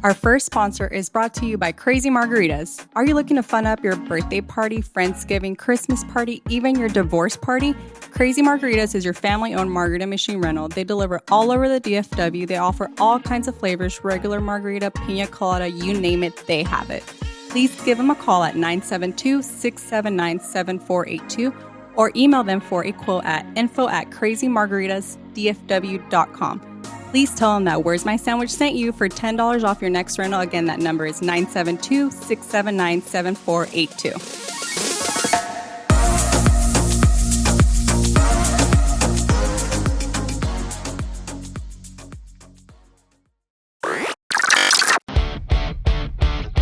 Our first sponsor is brought to you by Crazy Margaritas. Are you looking to fun up your birthday party, Friendsgiving, Christmas party, even your divorce party? Crazy Margaritas is your family-owned margarita machine rental. They deliver all over the DFW. They offer all kinds of flavors, regular margarita, pina colada, you name it, they have it. Please give them a call at 972-679-7482 or email them for a quote at info@crazymargaritasdfw.com. Please tell them that Where's My Sandwich sent you for $10 off your next rental. Again, that number is 972-679-7482.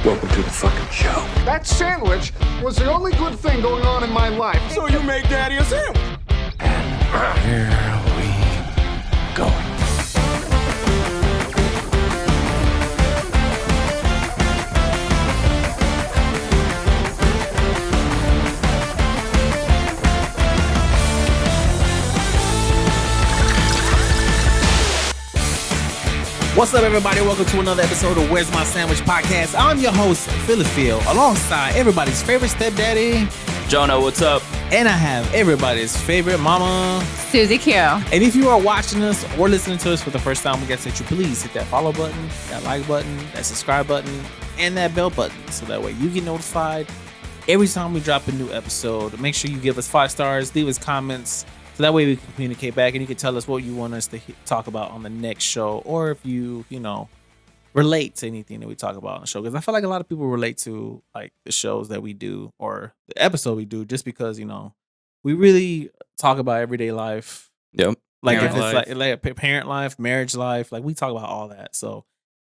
Welcome to the fucking show. That sandwich was the only good thing going on in my life. So you make Daddy a sandwich. And here we go. What's up, everybody? Welcome to another episode of Where's My Sandwich podcast. I'm your host, Philip Field, alongside everybody's favorite stepdaddy, Jonah. What's up? and I have everybody's favorite mama, Susie Q. And if you are watching us or listening to us for the first time, we got to say you please hit that follow button, that like button, that subscribe button, and that bell button, so that way you get notified every time we drop a new episode. Make sure you give us 5 stars, leave us comments, so that way we can communicate back and you can tell us what you want us to talk about on the next show, or if you relate to anything that we talk about on the show. Because I feel like a lot of people relate to like the shows that we do or the episode we do, just because we really talk about everyday life. Yep. Like Parent if it's life. like parent life, marriage life, like we talk about all that. So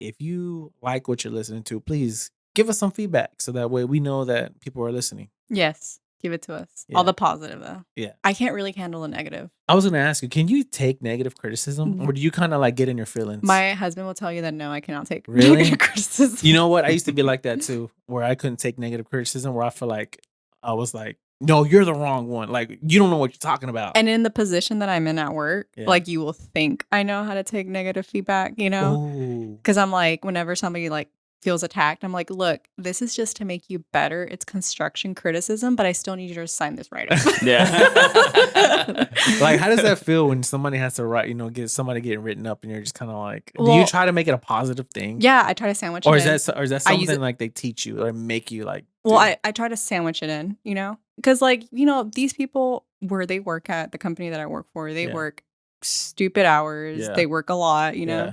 if you like what you're listening to, please give us some feedback so that way we know that people are listening. Yes, give it to us. Yeah. All the positive, though. Yeah. I can't really handle the negative. I was going to ask you, can you take negative criticism, or do you kind of like get in your feelings? My husband will tell you that no, I cannot take Really? negative criticism. You know what? I used to be like that too, where I couldn't take negative criticism, where I feel like I was like, no, you're the wrong one. Like, you don't know what you're talking about. And in the position that I'm in at work, Yeah. like you will think I know how to take negative feedback, Ooh. Because I'm like, whenever somebody like feels attacked, I'm like, look, this is just to make you better. It's construction criticism, but I still need you to sign this right up. Yeah. Like, how does that feel when somebody has to write, get somebody getting written up and you're just kind of like, do Well, you try to make it a positive thing? Yeah, I try to sandwich Or it is in. that I use something it- like they teach you or make you like? Well, do? I try to sandwich it in, because these people where they work at the company that I work for, they Yeah. work stupid hours. Yeah. They work a lot, Yeah.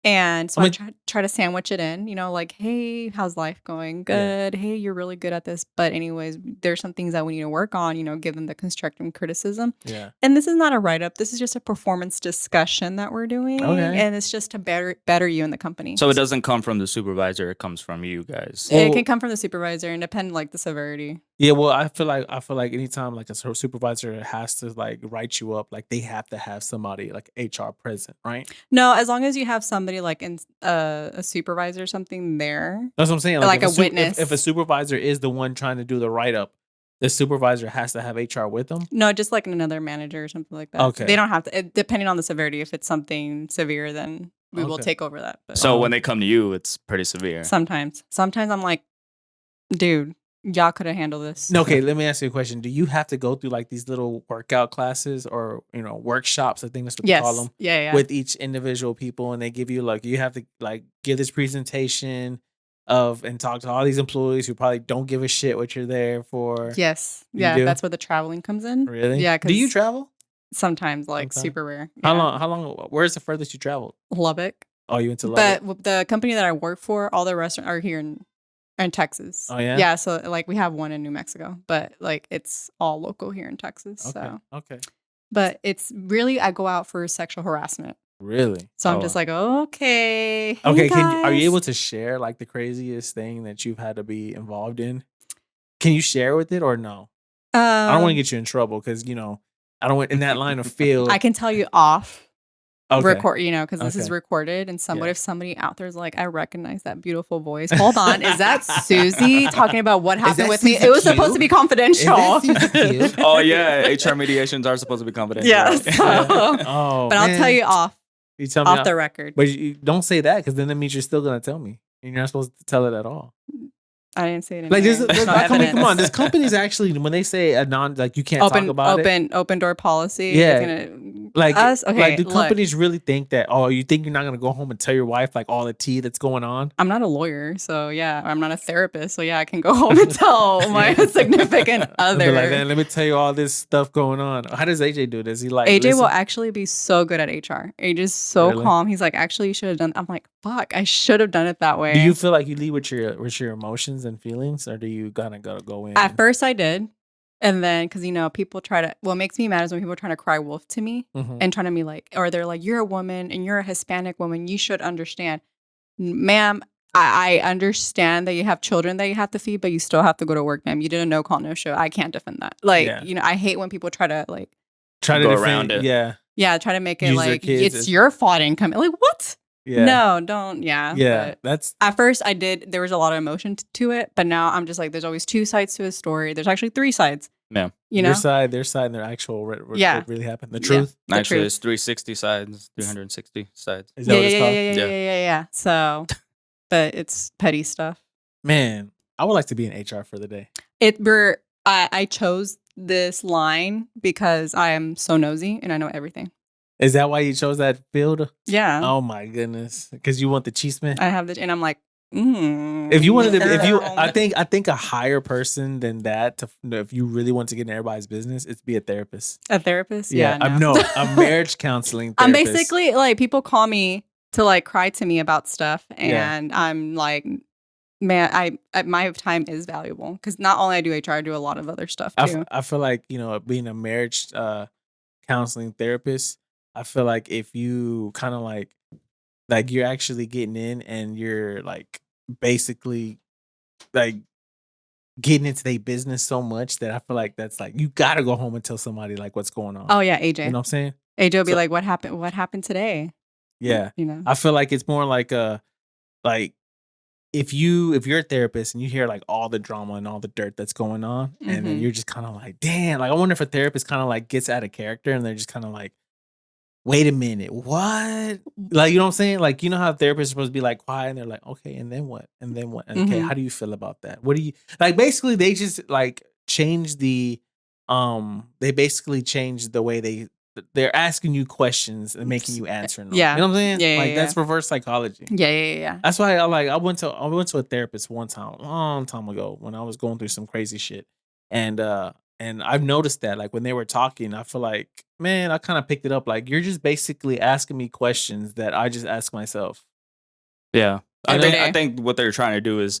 And so I I mean- try to sandwich it in, like, hey, how's life going? Good. Hey, you're really good at this. But anyways, there's some things that we need to work on, give them the constructive criticism. Yeah. And this is not a write-up. This is just a performance discussion that we're doing. Okay. And it's just to better you in the company. So it doesn't come from the supervisor; it comes from you guys. Well- It can come from the supervisor and depend like the severity. Yeah, well, I feel like anytime like a supervisor has to like write you up, like they have to have somebody like HR present, right? No, as long as you have somebody like in a supervisor or something there. That's what I'm saying. Like if a witness. If a supervisor is the one trying to do the write up, the supervisor has to have HR with them. No, just like another manager or something like that. Okay. They don't have to, depending on the severity. If it's something severe, then we will Okay. take over that. But So when they come to you, it's pretty severe. sometimes I'm like, dude, y'all could have handled this. Okay, let me ask you a question. Do you have to go through like these little workout classes or workshops? I think that's what they Yes. call them. Yeah. With each individual people, and they give you like you have to like give this presentation and talk to all these employees who probably don't give a shit what you're there for. Yes. You Yeah. do? That's where the traveling comes in. Really? Yeah. Do you 'cause travel? Sometimes, like Sometimes. super rare. How Yeah. long? Where's the furthest you traveled? Lubbock. Oh, you went to Lubbock? But with the company that I work for, all the restaurants are here in Texas. Oh, yeah? Yeah. So like we have one in New Mexico, but like it's all local here in Texas. Okay. So, Okay. but it's really I go out for sexual harassment. Really? So I'm Oh. just like, okay. Hey Okay. Are you guys. able to share like the craziest thing that you've had to be involved in? Can you share with it or no? I don't want to get you in trouble because I don't want in that line of field. I can tell you off okay. record, because this is Okay. recorded. And Yeah. if somebody out there is like, I recognize that beautiful voice. Hold on, is that Susie talking about what happened that with me? Susie It was Q? supposed to be Is that confidential. Susie Q? Oh yeah, HR mediations are supposed to be confidential. Yeah. right? so- Oh, but I'll tell man. you off. You tell me Off the record. but you don't say that because then that means you're still gonna tell me, and you're not supposed to tell it at all. I didn't say it. Like There's no evidence. come on. There's companies actually when they say a non like you can't talk about it. Open door policy. Yeah. It's gonna, Like us. Okay. like do look, companies really think that? Oh, you think you're not gonna go home and tell your wife like all the tea that's going on? I'm not a lawyer, so yeah. I'm not a therapist, so yeah. I can go home and tell my significant I'll be other. like, man, let me tell you all this stuff going on. How does AJ do this? He like AJ will listen? actually be so good at HR. AJ's so Really? calm. He's like, actually, you should have done. I'm like, fuck, I should have done it that way. Do you feel like you lead with your emotions and feelings, or do you kind of gotta go in? At first, I did, and then because people try to. What makes me mad is when people are trying to cry wolf to me Mhm. and trying to be like, or they're like, you're a woman and you're a Hispanic woman. You should understand, ma'am. I understand that you have children that you have to feed, but you still have to go to work, ma'am. You did a no call, no show. I can't defend that. Like, Yeah. I hate when people try to like, try to go defend- around it. Yeah, try to make it Use their like kids it's as- your fault income. Like, what? yeah, No, don't. Yeah. yeah. but- That's At first, I did. There was a lot of emotion to it, but now I'm just like, there's always two sides to a story. There's actually three sides. Yeah. You know, their side, and their actual what Yeah. really happened. The Yeah. truth The Actually, truth. it's 360 sides, 360 sides. is that what it's called? yeah. So, but it's petty stuff. Man, I would like to be in HR for the day. I chose this line because I am so nosy and I know everything. Is that why you chose that field? Yeah, Oh my goodness, because you want the chisme. I have the, and I'm like, If you wanted to, girl. I think a higher person than that. If you really want to get in everybody's business, it's be a therapist. A therapist. Yeah, I'm no. a marriage counseling. I'm Therapist. basically like people call me to like cry to me about stuff, Yeah. and I'm like, man, my time is valuable because not only I do HR, I do a lot of other stuff too. I feel like being a marriage counseling therapist. I feel like if you kind of like you're actually getting in and you're like basically like getting into their business so much that I feel like that's like you gotta go home and tell somebody like what's going on. Oh yeah, AJ. You know what I'm saying? AJ will be So- like, "What happened? What happened today?" Yeah. You know. I feel like it's more like if you're a therapist and you hear like all the drama and all the dirt that's going on, and then Mhm. you're just kind of like, damn, like I wonder if a therapist kind of like gets out of character and they're just kind of like, wait a minute, what? Like, you know what I'm saying? Like, you know how therapists are supposed to be like quiet and they're like, okay, and then what? And then what? Okay, Mhm. how do you feel about that? What do you like? Basically, they just like change the they basically change the way they're asking you questions and making you answer them. Yeah. You know what I'm saying? Yeah, Like yeah, that's reverse psychology. Yeah. That's why I went to a therapist one time, a long time ago when I was going through some crazy shit. And I've noticed that like when they were talking, I feel like, man, I kind of picked it up. Like you're just basically asking me questions that I just ask myself. Yeah. Every I day. think what they're trying to do is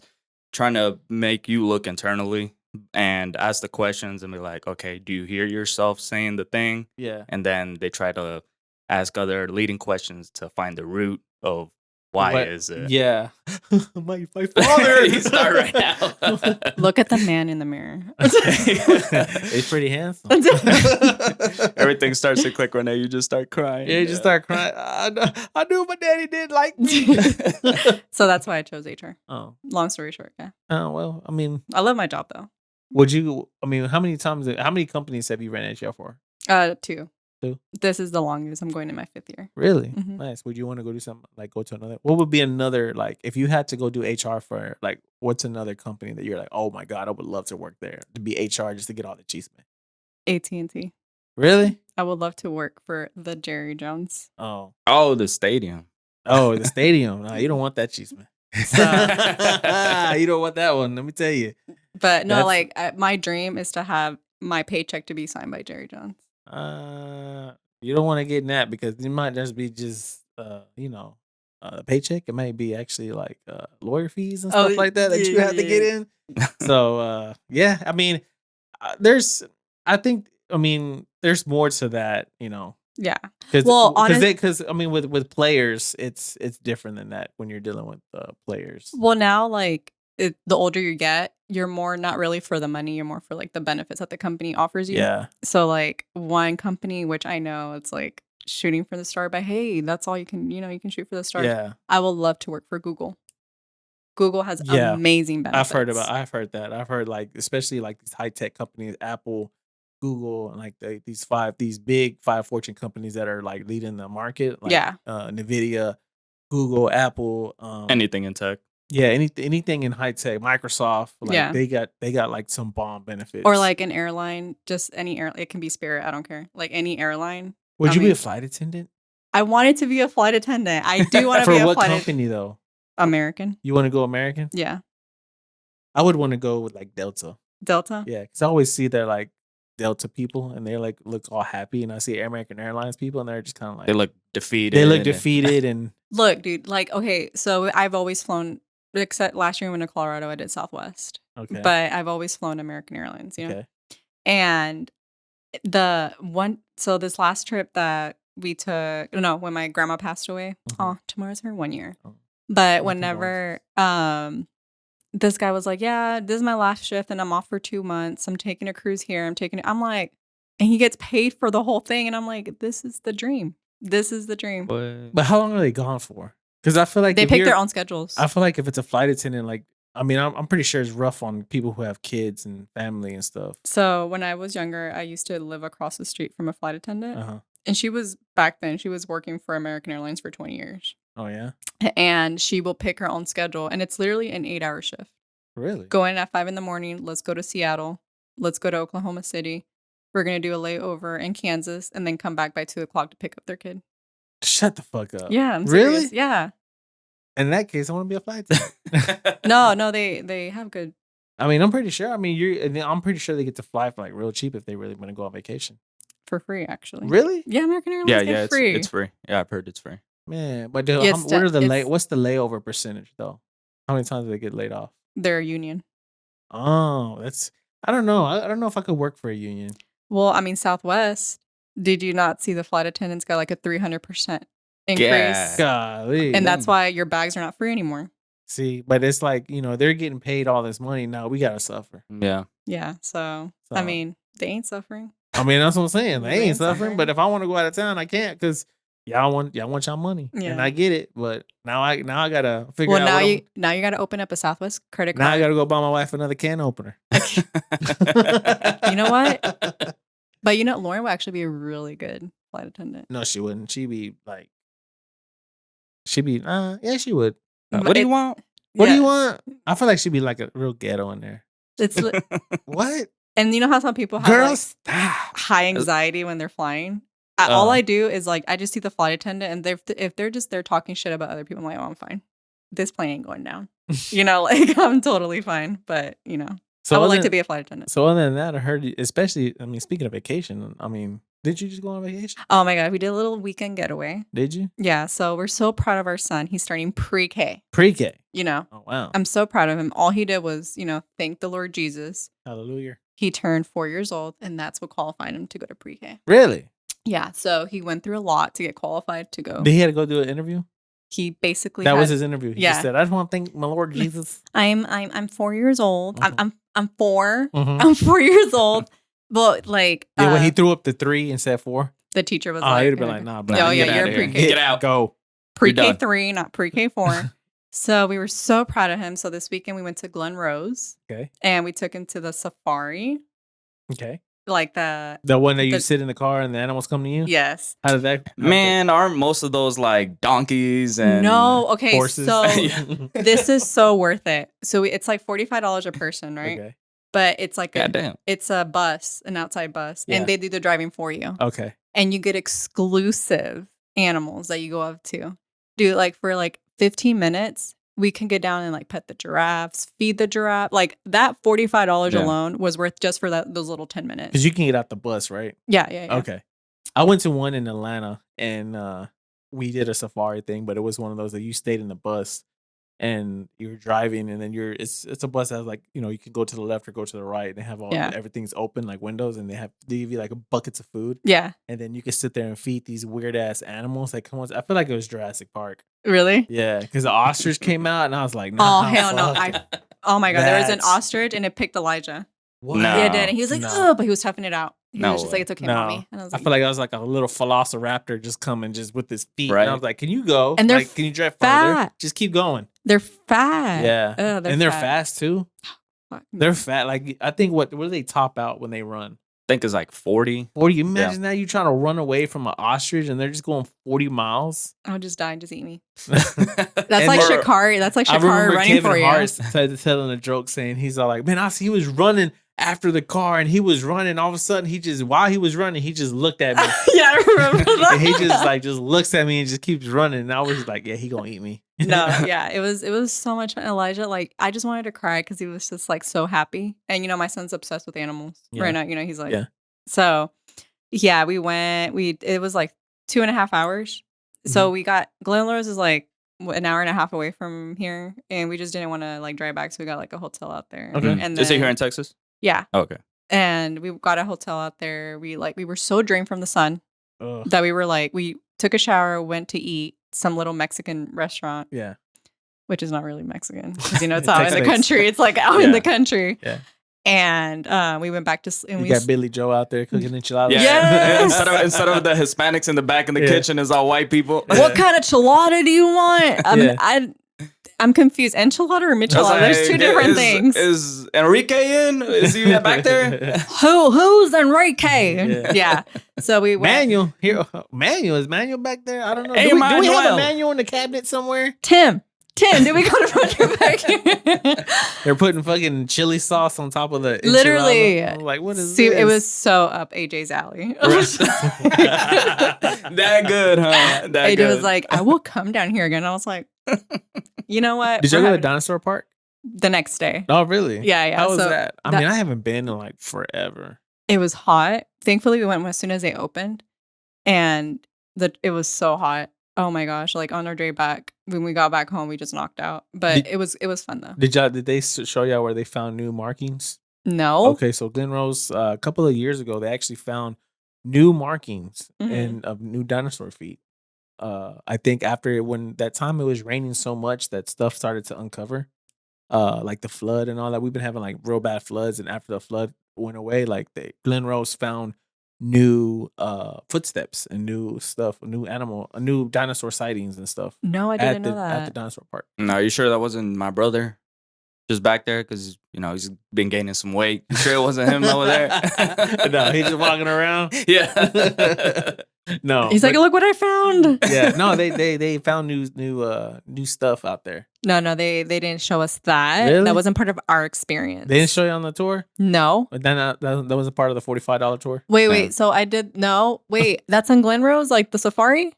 trying to make you look internally and ask the questions and be like, okay, do you hear yourself saying the thing? Yeah. And then they try to ask other leading questions to find the root of why What- is it. Yeah. my father. You start right now. Look at the man in the mirror. He's pretty handsome. Everything starts to click when you just start crying. Yeah, you just start crying. I knew my daddy didn't like me. So that's why I chose HR. Oh. Long story short, yeah. Oh, well, I mean, I love my job though. how many companies have you ran HR for? 2. Two? This is the longest. I'm going to my 5th year. Really? Mhm. Nice. Would you want to go do something like go to another? What would be another like if you had to go do HR for like what's another company that you're like, oh my god, I would love to work there to be HR just to get all the cheese, man. AT&T. Really? I would love to work for the Jerry Jones. Oh, Oh, the stadium. the stadium. No, you don't want that cheese, man. So- You don't want that one. Let me tell you. But no, That's- like my dream is to have my paycheck to be signed by Jerry Jones. You don't want to get in that because it might just be a paycheck. It might be actually like lawyer fees and stuff like that you have to get in. So yeah, I mean, there's more to that, Yeah. because Well, with players, it's different than that when you're dealing with players. Well, now like the older you get, you're more not really for the money. You're more for like the benefits that the company offers you. Yeah, So like one company, which I know it's like shooting for the star, but hey, that's all you can, you can shoot for the stars. yeah. I would love to work for Google. Google has Yeah. amazing benefits. I've heard that. I've heard like especially like these high tech companies, Apple, Google and like these big 5 Fortune companies that are like leading the market, like Yeah. Nvidia, Google, Apple, Anything in tech. yeah, anything in high tech, Microsoft, like Yeah. they got like some bomb benefits. Or like an airline, just any air. It can be Spirit. I don't care. Like any airline. would I you be mean, a flight attendant? I wanted to be a flight attendant. I do want to For be a what flight company though? American. You want to go American? Yeah. I would want to go with like Delta. Delta. Yeah, because I always see they're like Delta people and they're like look all happy, and I see American Airlines people and they're just kind of like They look defeated. they look defeated and Look, dude. Like, okay, so I've always flown. Except last year when I went to Colorado, I did Southwest. okay. But I've always flown American Airlines. You know. Okay. And so this last trip that we took, no, when my grandma passed away, Mhm. tomorrow's her 1 year. Oh. But My whenever, this guy was like, yeah, this is my last shift and I'm off for 2 months. I'm taking a cruise here. I'm like, and he gets paid for the whole thing. And I'm like, this is the dream. This is the dream. But how long are they gone for? Because I feel like They if pick you're- their own schedules. I feel like if it's a flight attendant, like I mean, I'm pretty sure it's rough on people who have kids and family and stuff. So when I was younger, I used to live across the street from a flight attendant. Uh huh. And she was back then, she was working for American Airlines for 20 years. Oh yeah. And she will pick her own schedule. And it's literally an 8-hour shift. Really? Go in at 5 a.m. Let's go to Seattle. Let's go to Oklahoma City. We're going to do a layover in Kansas and then come back by 2 o'clock to pick up their kid. Shut the fuck up. Yeah. I'm Really? serious. Yeah. In that case, I want to be a flight attendant. No, they have good. I mean, I'm pretty sure. I mean, I'm pretty sure they get to fly for like real cheap if they really want to go on vacation. For free, actually. Really? Yeah, American Airlines yeah, get free. it's free. Yeah, I've heard it's free. Man, but Yeah, it's what are the it's- what's the layover percentage though? How many times do they get laid off? They're a union. Oh, that's I don't know. I don't know if I could work for a union. Well, I mean, Southwest, did you not see the flight attendants got like a 300% increase? Yeah. Golly. And that's why your bags are not free anymore. See, but it's like, they're getting paid all this money. Now we gotta suffer. Yeah. Yeah. So, I So- mean, they ain't suffering. I mean, that's what I'm saying. They They ain't ain't suffering, suffering. but if I want to go out of town, I can't because y'all want y'all money, and Yeah. I get it. But now I gotta figure Well, out. now you got to open up a Southwest credit Now I card. gotta go buy my wife another can opener. You know what? But Lauren would actually be a really good flight attendant. No, she wouldn't. She'd be like, yeah, she would. What do you want? What do Yeah, you want? I feel like she'd be like a real ghetto in there. It's What? and you know how some people have Girls, like, stop. high anxiety when they're flying. Oh. All I do is like I just see the flight attendant, and if they're just there talking shit about other people, I'm like, oh, I'm fine. This plane ain't going down. Like I'm totally fine. But I would like to be a flight attendant. So other than that, I heard, especially, I mean, speaking of vacation, I mean, did you just go on vacation? Oh my god, we did a little weekend getaway. Did you? Yeah, so we're so proud of our son. He's starting pre-K. Pre-K. Oh wow. I'm so proud of him. All he did was, thank the Lord Jesus. Hallelujah. He turned 4 years old, and that's what qualified him to go to pre-K. Really? Yeah, so he went through a lot to get qualified to go. Did he have to go do an interview? He basically That was had- his interview. He yeah. just said, I just want to thank my Lord Jesus. I'm 4 years old. Mhm. I'm 4. Mhm. I'm 4 years old. But like Yeah, when he threw up the 3 and said 4. the teacher was Oh, like, he'd have been like, nah, bro. Oh, Get yeah, outta you're here. pre-K. Get out. Go. pre-K done. 3, not pre-K 4. So we were so proud of him. So this weekend we went to Glen Rose Okay. and we took him to the safari, Okay. like the The one that you The- sit in the car and the animals come to you? yes. How did that? Man, aren't most of those like donkeys and No, okay, Horses. so Yeah. this is so worth it. So it's like $45 a person, right? Okay. But it's like Goddamn. it's a bus, an outside bus, Yeah. and they do the driving for you. Okay. And you get exclusive animals that you go up to. Dude, like for like 15 minutes, we can get down and like pet the giraffes, feed the giraffe. Like that $45 Yeah. alone was worth just for those little 10 minutes. Because you can get out the bus, right? Yeah. Okay. I went to one in Atlanta and we did a safari thing, but it was one of those that you stayed in the bus and you're driving and then it's a bus that has like, you can go to the left or go to the right. They have Yeah. everything's open like windows and they give you like buckets of food Yeah. and then you can sit there and feed these weird ass animals. Like, come on, I feel like it was Jurassic Park. Really? Yeah, because the ostrich came out and I was like, nah, Oh, hell no. fuck. Oh my God. There was an That's- ostrich and it picked Elijah. What? No. Yeah, it did. And he was like, No. oh, but he was toughing it out. He No was just way. like, it's okay, No. mommy. And I was I like, feel like I was like a little velociraptor just coming just with his feet. Right. And I was like, can you go? And they're like, can you drive further? fat. Just keep going. they're fat. Yeah. Ugh, and they're fast too. Fuck. They're fat. Like I think what do they top out when they run? think it's like 40. 40. You imagine that you trying to run away from an ostrich and they're just going 40 miles. I'll just die and just eat me. That's That's like Shakari. That's like Shakari running Kevin for you. Hart telling a joke saying he's all like, man, he was running after the car and he was running. All of a sudden, while he was running, he just looked at me. Yeah, I remember that. And he just looks at me and just keeps running. And I was like, yeah, he gonna eat me. No, yeah, it was so much fun. Elijah, like, I just wanted to cry because he was just like so happy. And my son's obsessed with animals right now. He's like, So yeah, we went. It was like 2.5 hours. So we got Glen Rose is like an hour and a half away from here, and we just didn't want to like drive back, so we got like a hotel out there. Okay. And Is it here in Texas? Yeah. Oh, okay. And we got a hotel out there. We were so drained from the sun that we took a shower, went to eat some little Mexican restaurant. Yeah. Which is not really Mexican because it's out in the country. It's like out in the country. Yeah. And we went back to and you we got Billy Joe out there cooking enchiladas. Yeah. instead of the Hispanics in the back in the kitchen, is all white people. What kind of enchilada do you want? I'm confused. Enchilada or michelada? Like, there's two different things. Is Enrique in? Is he back there? Who's Enrique? Yeah. So we went. Manuel here. Is Manuel back there? I don't know. Hey, do we have Manuel. a manual in the cabinet somewhere? Tim, did we go to front your back? They're putting fucking chili sauce on top of the enchilada. Literally. I'm like, what is See, this? it was so up AJ's alley. That good, huh? That AJ good. was like, I will come down here again. I was like, you know what? Did you go to the dinosaur park? The next day. Oh, really? Yeah. How was So that? I mean, I haven't been in like forever. It was hot. Thankfully, we went as soon as they opened, and it was so hot. Oh my gosh! Like on our day back, when we got back home, we just knocked out. But it was fun though. Did they show y'all where they found new markings? No. Okay, so Glen Rose, a couple of years ago, they actually found new markings of new dinosaur feet. I think when that time it was raining so much that stuff started to uncover, like the flood and all that. We've been having like real bad floods, and after the flood went away, like Glen Rose found new footsteps and new stuff, new dinosaur sightings and stuff. No, I didn't know that. At the dinosaur park. No, you sure that wasn't my brother? Just back there because he's been gaining some weight. You sure it wasn't him over there? No, he's just walking around. Yeah. No, He's like, look what I found. Yeah, no, they found new stuff out there. No, they didn't show us that. Really? That wasn't part of our experience. They didn't show you on the tour. No. But then that was a part of the $45 tour. Wait. So I did. No. Wait. That's in Glen Rose, like the safari,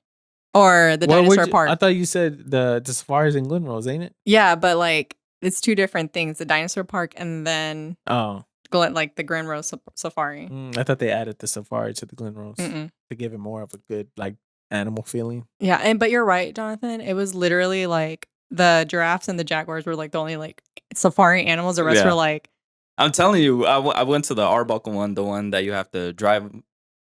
or the dinosaur park. I thought you said the safari's in Glen Rose, ain't it? Yeah, but like it's two different things: the dinosaur park and then the Glen Rose safari. I thought they added the safari to the Glen Rose Mm-mm. to give it more of a good like animal feeling. Yeah, but you're right, Jonathan. It was literally like the giraffes and the jaguars were like the only like safari animals. The rest were like. I'm telling you, I went to the Arbuckle one, the one that you have to drive,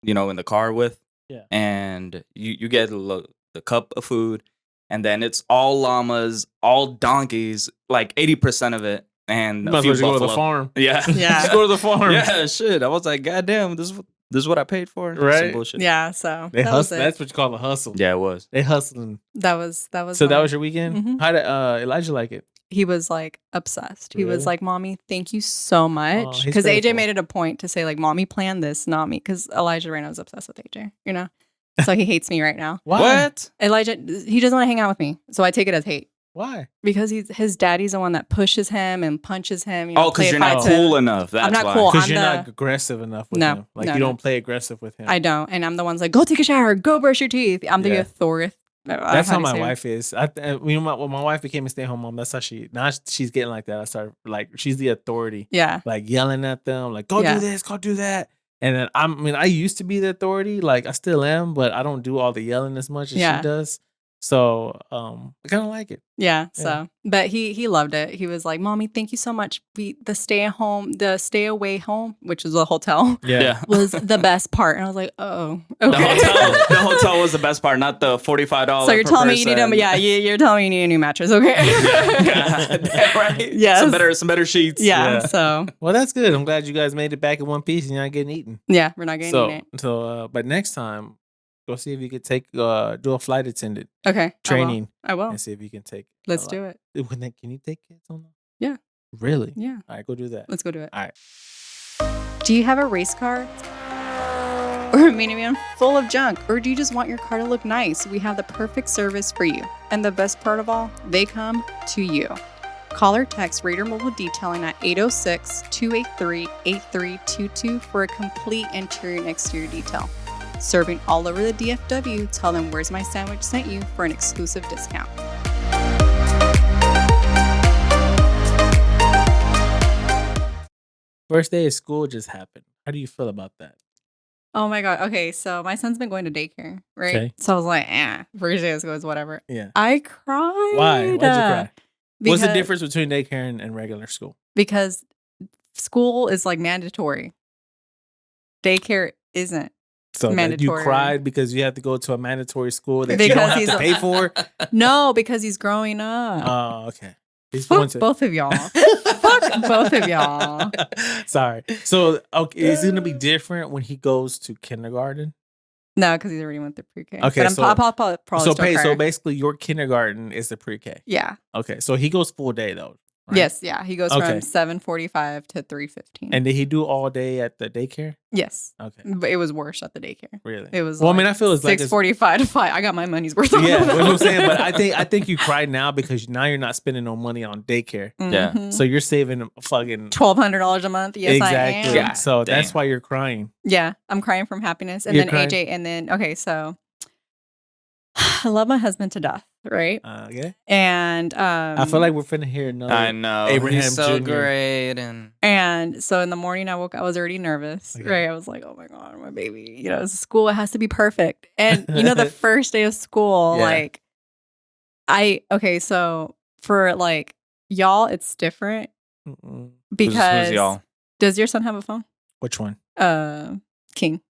in the car with. Yeah. And you get the cup of food, and then it's all llamas, all donkeys, like 80% of it. And You might as well go to the farm. Yeah. Yeah. Just go to the farm. Yeah, shit. I was like, God damn, this is what I paid for. Right. Some bullshit. Yeah, so They that was hustle. it. That's what you call a hustle. Yeah, it was. They hustling. That was. So that was your weekend. Mhm. How did Elijah like it? He was like obsessed. He was Really? like, "Mommy, thank you so much." he's Because AJ grateful. made it a point to say like, "Mommy planned this, not me." Because Elijah right now is obsessed with AJ. So he hates me right now. Why? What? Elijah, he doesn't want to hang out with me, so I take it as hate. Why? Because his daddy's the one that pushes him and punches him. Oh, because you're not cool enough. That's not why. cool. Because I'm you're the- not aggressive enough with No, him. Like no, you no. don't play aggressive with him. I don't, and I'm the one's like, "Go take a shower, go brush your teeth." I'm the Yeah. authority. That's how my wife is. When my wife became a stay-at-home mom, that's how she's getting like that. I started like she's the authority, Yeah, like yelling at them, like go Yeah. do this, go do that. And then I used to be the authority, like I still am, but I don't do all the yelling as much as Yeah. she does. So I kind of like it. yeah. So, but he loved it. He was like, "Mommy, thank you so much. The stay away home, which is a hotel, Yeah. was the best part." And I was like, "Oh, The okay." hotel was the best part, not the $45. So you're per telling me you need person. you're telling me you need a new mattress, okay? God, right? Yes. Some better sheets. Yeah. Yeah. So Well, that's good. I'm glad you guys made it back in one piece and you're not getting eaten. yeah, we're not getting it. But next time, go see if you could do a flight attendant Okay. training I will. and see if you can take. Let's do it. Can you take kids on that? Yeah. Really? Yeah. All right, go do that. Let's go do it. All right. Do you have a race car? Or a minivan full of junk? Or do you just want your car to look nice? We have the perfect service for you. And the best part of all, they come to you. Call or text Raider Mobile Detailing at 806-283-8322 for a complete interior and exterior detail. Serving all over the DFW, tell them Where's My Sandwich sent you for an exclusive discount. First day of school just happened. How do you feel about that? Oh my God. Okay, so my son's been going to daycare, right? Okay. So I was like, first day of school is whatever. Yeah. I cried. Why? Why'd you cry? What's the because- difference between daycare and regular school? Because school is like mandatory. Daycare isn't. So that you Mandatory. cried because you have to go to a mandatory school that you Because don't have he's to a- pay for? No, because he's growing up. Oh, okay. He's going Fuck to both of y'all. Fuck both of y'all. Sorry. So, okay, is it going to be different when he goes to kindergarten? No, because he's already went through pre-K. Okay, but so- I'll probably So, still cry. so basically, your kindergarten is the pre-K. Yeah. Okay, so he goes full day though. Right? Yes. Yeah. He goes Okay. from 7:45 to 3:15. And did he do all day at the daycare? yes, Okay, but it was worse at the daycare. really? It was. Well, I like mean, I feel it's like 6:45 to 5. I got my money's worth. yeah, out of that's what I'm it. saying. But I think you cried now because now you're not spending no money on daycare, Yeah. Mhm. so you're saving fucking $1,200 a month. Yes, exactly. I am. God So that's damn. why you're crying. Yeah, I'm crying from happiness. And You're then crying? AJ, and then okay, so I love my husband to death, right? Okay, And I feel like we're finna hear another. I know. Abraham He's so Jr.. great. And so in the morning I woke, I was already nervous, Okay. right? I was like, oh my God, my baby, it's school, it has to be perfect. And the first day of school, Yeah. so for like y'all, it's different Mm-mm. because who's y'all? does your son have a phone? Which one? King.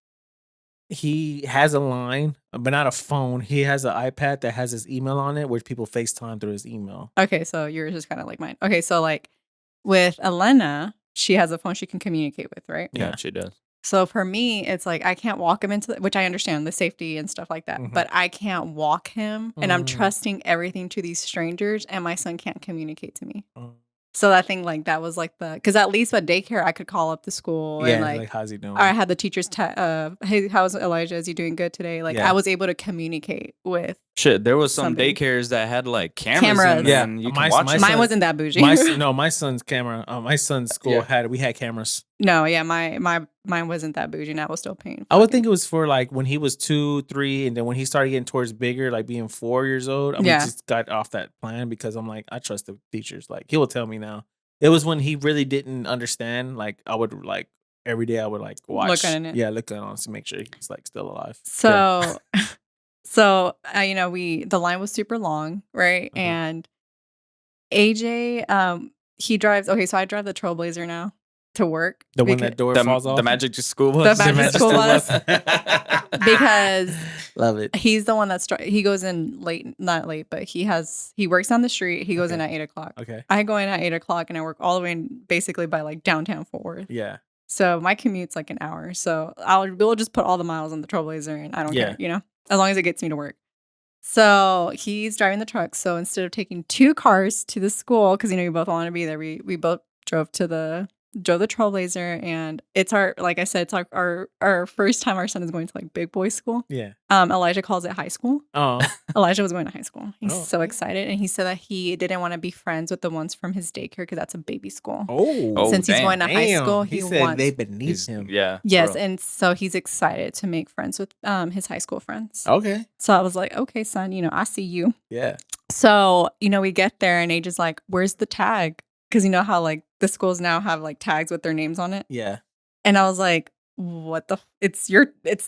He has a line, but not a phone. He has an iPad that has his email on it, where people FaceTime through his email. Okay, so yours is kind of like mine. Okay, so like with Elena, she has a phone she can communicate with, right? Yeah, she does. So for me, it's like I can't walk him into which I understand the safety and stuff like that, Mhm. but I can't walk him, and I'm Mm. trusting everything to these strangers, and my son can't communicate to me. Mm. So I think like that was like because at least at daycare I could call up the school Yeah, and like how's he doing? or I had the teachers hey, how's Elijah? Is he doing good today? Like Yeah. I was able to communicate with. Shit, there was some Somebody. daycares that had like cameras. Cameras. In, Yeah, and you my- can watch my it. son- Mine wasn't that bougie. My son's camera. My son's school Yeah. we had cameras. No, yeah, mine wasn't that bougie, and I was still paying. I would think it was for like when he was 2, 3, and then when he started getting towards bigger, like being 4 years old. We Yeah. just got off that plan because I'm like, I trust the teachers. Like he will tell me now. It was when he really didn't understand. Like I would like every day I would like watch. Look at it. Yeah, look at it to make sure he's like still alive. So, the line was super long, right? Mhm. And AJ, he drives. Okay, so I drive the Trailblazer now to work. The one because- that door the, falls off. the Magic School Bus. The Magic School Bus. because Love it. he's the one that's he goes in late, not late, but he works down the street. He goes in Okay. at 8:00. Okay. I go in at 8:00 and I work all the way in basically by like downtown Fort Worth. Yeah. So my commute's like an hour. So we'll just put all the miles on the Trailblazer and I don't Yeah. care, as long as it gets me to work. So he's driving the truck. So instead of taking 2 cars to the school, because we both want to be there, we both drove the Trailblazer, and it's like I said, it's like our first time our son is going to like big boy school. Yeah. Elijah calls it high school. Oh. Elijah was going to high school. He's Oh, so okay. excited, and he said that he didn't want to be friends with the ones from his daycare because that's a baby school. Oh. Since he's damn. going to high Damn. school, he he said wants. they beneath He's- him. Yeah. Yes, bro. and so he's excited to make friends with his high school friends. Okay. So I was like, okay, son, I see you. Yeah. So, we get there and Age is like, where's the tag? Because you know how like the schools now have like tags with their names on it. Yeah. And I was like, what it's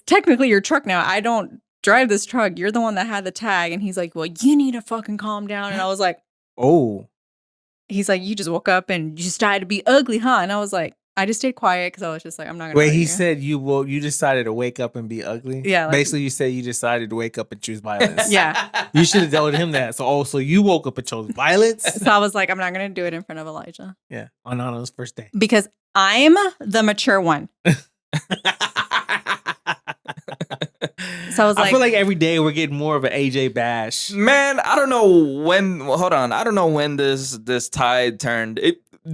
technically your truck now. I don't drive this truck. You're the one that had the tag. And he's like, well, you need to fucking calm down. And I was like, Oh. he's like, you just woke up and you just decided to be ugly, huh? And I was like, I just stayed quiet because I was just like, I'm not gonna. Wait, argue. he said you decided to wake up and be ugly? Yeah, like- Basically, you said you decided to wake up and choose violence. Yeah. You should have told him that. So you woke up and chose violence? So I was like, I'm not gonna do it in front of Elijah Yeah. On Anna's first day. because I'm the mature one. So I was like, I feel like every day we're getting more of an AJ bash. Man, I don't know when. Well, hold on, I don't know when this tide turned.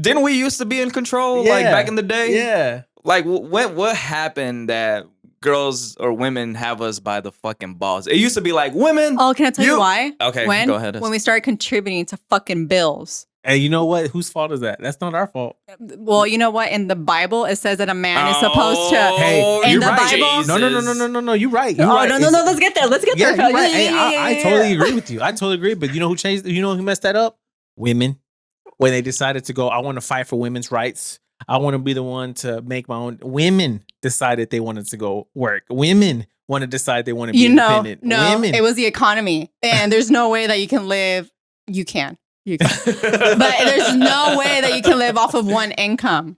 Didn't we used to be in control like Yeah. back in the day? Yeah. like what happened that girls or women have us by the fucking balls? It used to be like women. Oh, can I tell you why? Okay, when? go ahead. When we started contributing to fucking bills. And you know what? Whose fault is that? That's not our fault. Well, you know what? In the Bible, it says that a man is supposed to. Hey, in you're the right. Bible. No. You're right. You're Oh right. no. Let's get there. Let's get there. You're right. Hey, I Yeah. totally agree with you. I totally agree. But you know who changed? You know who messed that up? Women. When they decided to go, I want to fight for women's rights. I want to be the one to make my own. Women decided they wanted to go work. Women want to decide they want to be independent. No, Women. it was the economy, and there's no way that you can live. You can, but there's no way that you can live off of one income.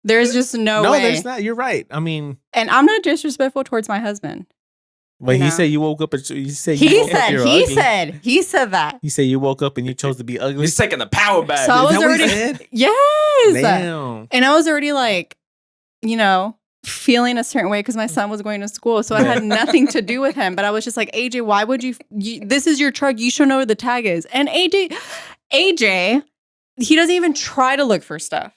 There's just no way. No, there's not. You're right. I mean, and I'm not disrespectful towards my husband. but he said you woke up. You said you woke up. You're ugly. He said that. He said you woke up and you chose to be ugly. He's taking the power back. So I Is was that what he already said? yes, Damn. and I was already like, feeling a certain way because my son was going to school, so I had nothing to do with him. But I was just like, AJ, why would you this is your truck. You should know where the tag is. And AJ, he doesn't even try to look for stuff.